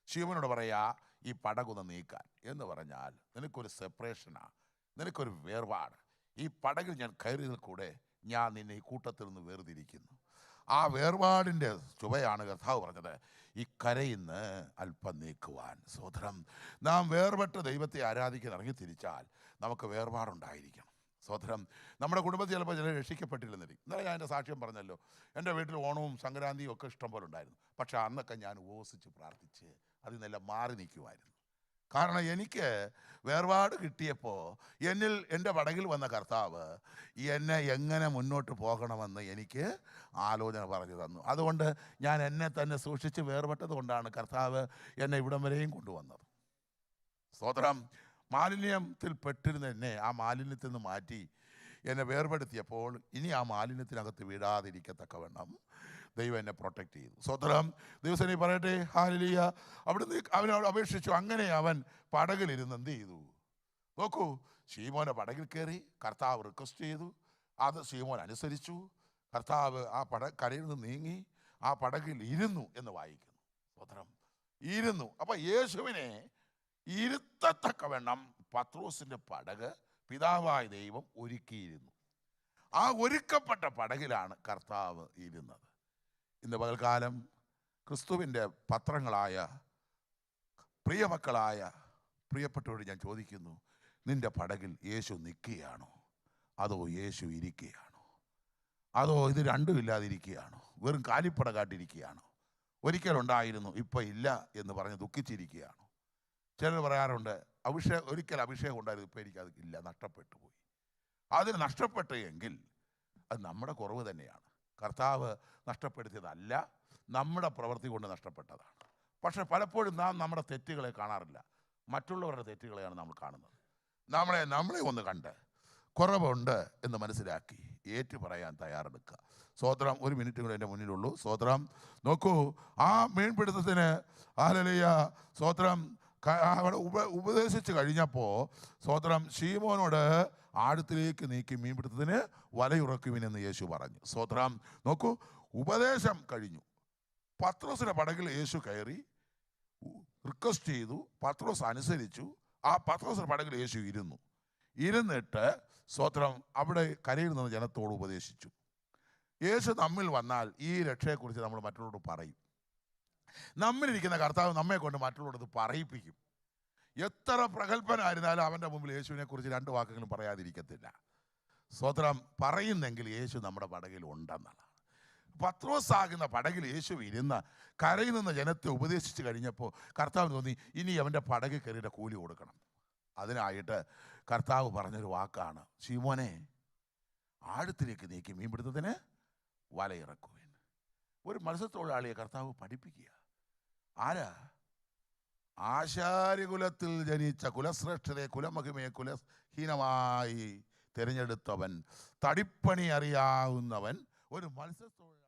ശീമോനോട് പറയാ, ഈ പടകൊന്ന് നീക്കാൻ എന്ന് പറഞ്ഞാൽ നിനക്കൊരു സെപ്പറേഷനാണ്, നിനക്കൊരു വേർപാട്. ഈ പടകിൽ ഞാൻ കയറിയതിൽ കൂടെ ഞാൻ നിന്നെ ഈ കൂട്ടത്തിൽ നിന്ന് വേർതിരിക്കുന്നു. ആ വേർപാടിൻ്റെ ചുവയാണ് കർത്താവ് പറഞ്ഞത്, ഈ കരയിൽ നിന്ന് അല്പം നീക്കുവാൻ. സ്തോത്രം, നാം വേർപെട്ട് ദൈവത്തെ ആരാധിക്കാൻ ഇറങ്ങി തിരിച്ചാൽ നമുക്ക് വേർപാടുണ്ടായിരിക്കണം. സ്തോത്രം, നമ്മുടെ കുടുംബത്തിൽ ചിലപ്പോൾ ചിലർ രക്ഷിക്കപ്പെട്ടില്ലെന്നിരിക്കും. ഇന്നലെ ഞാൻ എൻ്റെ സാക്ഷ്യം പറഞ്ഞല്ലോ, എൻ്റെ വീട്ടിൽ ഓണവും സംക്രാന്തിയും ഒക്കെ ഇഷ്ടം പോലെ ഉണ്ടായിരുന്നു. പക്ഷെ അന്നൊക്കെ ഞാൻ ഉപവസിച്ച് പ്രാർത്ഥിച്ച് അതിൽ നിന്നെല്ലാം മാറി നിൽക്കുമായിരുന്നു. കാരണം എനിക്ക് വേർപാട് കിട്ടിയപ്പോൾ എന്നിൽ എൻ്റെ പടകിൽ വന്ന കർത്താവ് എന്നെ എങ്ങനെ മുന്നോട്ട് പോകണമെന്ന് എനിക്ക് ആലോചന പറഞ്ഞു തന്നു. അതുകൊണ്ട് ഞാൻ എന്നെ തന്നെ സൂക്ഷിച്ച് വേർപെട്ടത് കൊണ്ടാണ് കർത്താവ് എന്നെ ഇവിടം വരെയും കൊണ്ടുവന്നത്. സ്തോത്രം, മാലിന്യത്തിൽ പെട്ടിരുന്ന എന്നെ ആ മാലിന്യത്തിൽ നിന്ന് മാറ്റി എന്നെ വേർപെടുത്തിയപ്പോൾ ഇനി ആ മാലിന്യത്തിനകത്ത് വീഴാതിരിക്കത്തക്കവണ്ണം ദൈവം എന്നെ പ്രൊട്ടക്റ്റ് ചെയ്തു. സ്തോത്രം, ദിവസം നീ പറയട്ടെ, ഹല്ലേലൂയ. അവിടുന്ന് അവനോട് അപേക്ഷിച്ചു. അങ്ങനെ അവൻ പടകിലിരുന്ന് എന്ത് ചെയ്തു? നോക്കൂ, ശീമോനെ പടകിൽ കയറി കർത്താവ് റിക്വസ്റ്റ് ചെയ്തു, അത് ശീമോൻ അനുസരിച്ചു. കർത്താവ് ആ കരയിൽ നിന്ന് നീങ്ങി ആ പടകിൽ ഇരുന്നു എന്ന് വായിക്കുന്നു. സ്തോത്രം, ഇരുന്നു. അപ്പൊ യേശുവിനെ ഇരുത്തത്തക്കവണ്ണം പത്രോസിന്റെ പടക് പിതാവായ ദൈവം ഒരുക്കിയിരുന്നു. ആ ഒരുക്കപ്പെട്ട പടകിലാണ് കർത്താവ് ഇരുന്നത്. ഇന്ന് പകൽക്കാലം ക്രിസ്തുവിൻ്റെ പത്രങ്ങളായ പ്രിയമക്കളായ പ്രിയപ്പെട്ടവരോട് ഞാൻ ചോദിക്കുന്നു, നിന്റെ പടകിൽ യേശു നിൽക്കുകയാണോ, അതോ യേശു ഇരിക്കുകയാണോ, അതോ ഇത് രണ്ടും ഇല്ലാതിരിക്കുകയാണോ, വെറും കാലിപ്പട കാട്ടിരിക്കുകയാണോ, ഒരിക്കലുണ്ടായിരുന്നു ഇപ്പം ഇല്ല എന്ന് പറഞ്ഞ് ദുഃഖിച്ചിരിക്കുകയാണോ? ചിലർ പറയാറുണ്ട്, ഒരിക്കൽ അഭിഷേകം ഉണ്ടായിരുന്നു, ഇപ്പം എനിക്കത് ഇല്ല, നഷ്ടപ്പെട്ടു പോയി. അതിന് നഷ്ടപ്പെട്ടു എങ്കിൽ അത് നമ്മുടെ കുറവ് തന്നെയാണ്. കർത്താവ് നഷ്ടപ്പെടുത്തിയതല്ല, നമ്മുടെ പ്രവൃത്തി കൊണ്ട് നഷ്ടപ്പെട്ടതാണ്. പക്ഷെ പലപ്പോഴും നാം നമ്മുടെ തെറ്റുകളെ കാണാറില്ല, മറ്റുള്ളവരുടെ തെറ്റുകളെയാണ് നമ്മൾ കാണുന്നത്. നമ്മളെ ഒന്ന് കണ്ട് കുറവുണ്ട് എന്ന് മനസ്സിലാക്കി ഏറ്റു പറയാൻ തയ്യാറെടുക്കുക. സ്തോത്രം, ഒരു മിനിറ്റ് കൂടെ എൻ്റെ മുന്നിലുള്ളൂ. സ്തോത്രം, നോക്കൂ, ആ മീൻപിടുത്തത്തിന് ഹല്ലേലൂയ സ്തോത്രം അവിടെ ഉപദേശിച്ച് കഴിഞ്ഞപ്പോൾ സ്തോത്രം ശീമോനോട് ആഴത്തിലേക്ക് നീക്കി മീൻപിടുത്തത്തിന് വലയുറക്കുവിനെന്ന് യേശു പറഞ്ഞു. സ്തോത്രം, നോക്കൂ, ഉപദേശം കഴിഞ്ഞു. പത്രോസിന്റെ പടകിൽ യേശു കയറി റിക്വസ്റ്റ് ചെയ്തു, പത്രോസ് അനുസരിച്ചു. ആ പത്രോസിന്റെ പടകിൽ യേശു ഇരുന്നിട്ട് സ്തോത്രം അവിടെ കരയിൽ നിന്ന് ജനത്തോട് ഉപദേശിച്ചു. യേശു നമ്മിൽ വന്നാൽ ഈ രക്ഷയെക്കുറിച്ച് നമ്മൾ മറ്റുള്ളവരോട് പറയും. നമ്മളിരിക്കുന്ന കർത്താവ് നമ്മെ കൊണ്ട് മറ്റുള്ളവരോട് പറയിപ്പിക്കും. എത്ര പ്രഗത്ഭനായിരുന്നാലും അവൻ്റെ മുമ്പിൽ യേശുവിനെ കുറിച്ച് രണ്ട് വാക്കുകളും പറയാതിരിക്കത്തില്ല. സ്തോത്രം, പറയുന്നെങ്കിൽ യേശു നമ്മുടെ പടകിൽ ഉണ്ടെന്നുള്ളതാണ്. പത്രോസ് ആകുന്ന പടകിൽ യേശു ഇരുന്ന് കരയിൽ നിന്ന് ജനത്തെ ഉപദേശിച്ച് കഴിഞ്ഞപ്പോൾ കർത്താവ് തോന്നി ഇനി അവൻ്റെ പടകിൽ കയറിയുടെ കൂലി കൊടുക്കണം. അതിനായിട്ട് കർത്താവ് പറഞ്ഞൊരു വാക്കാണ്, ശീമോനെ ആഴത്തിലേക്ക് നീക്കി മീൻപിടുത്തത്തിന് വലയിറക്കുവിൻ. ഒരു മത്സ്യത്തൊഴിലാളിയെ കർത്താവ് പഠിപ്പിക്കുക. ആരാ? ആശാരികുലത്തിൽ ജനിച്ച കുലശ്രേഷ്ഠതയെ കുലമഹിമയെ കുലഹീനമായി തിരഞ്ഞെടുത്തവൻ, തടിപ്പണി അറിയാവുന്നവൻ, ഒരു മത്സ്യത്തൊഴിലാളി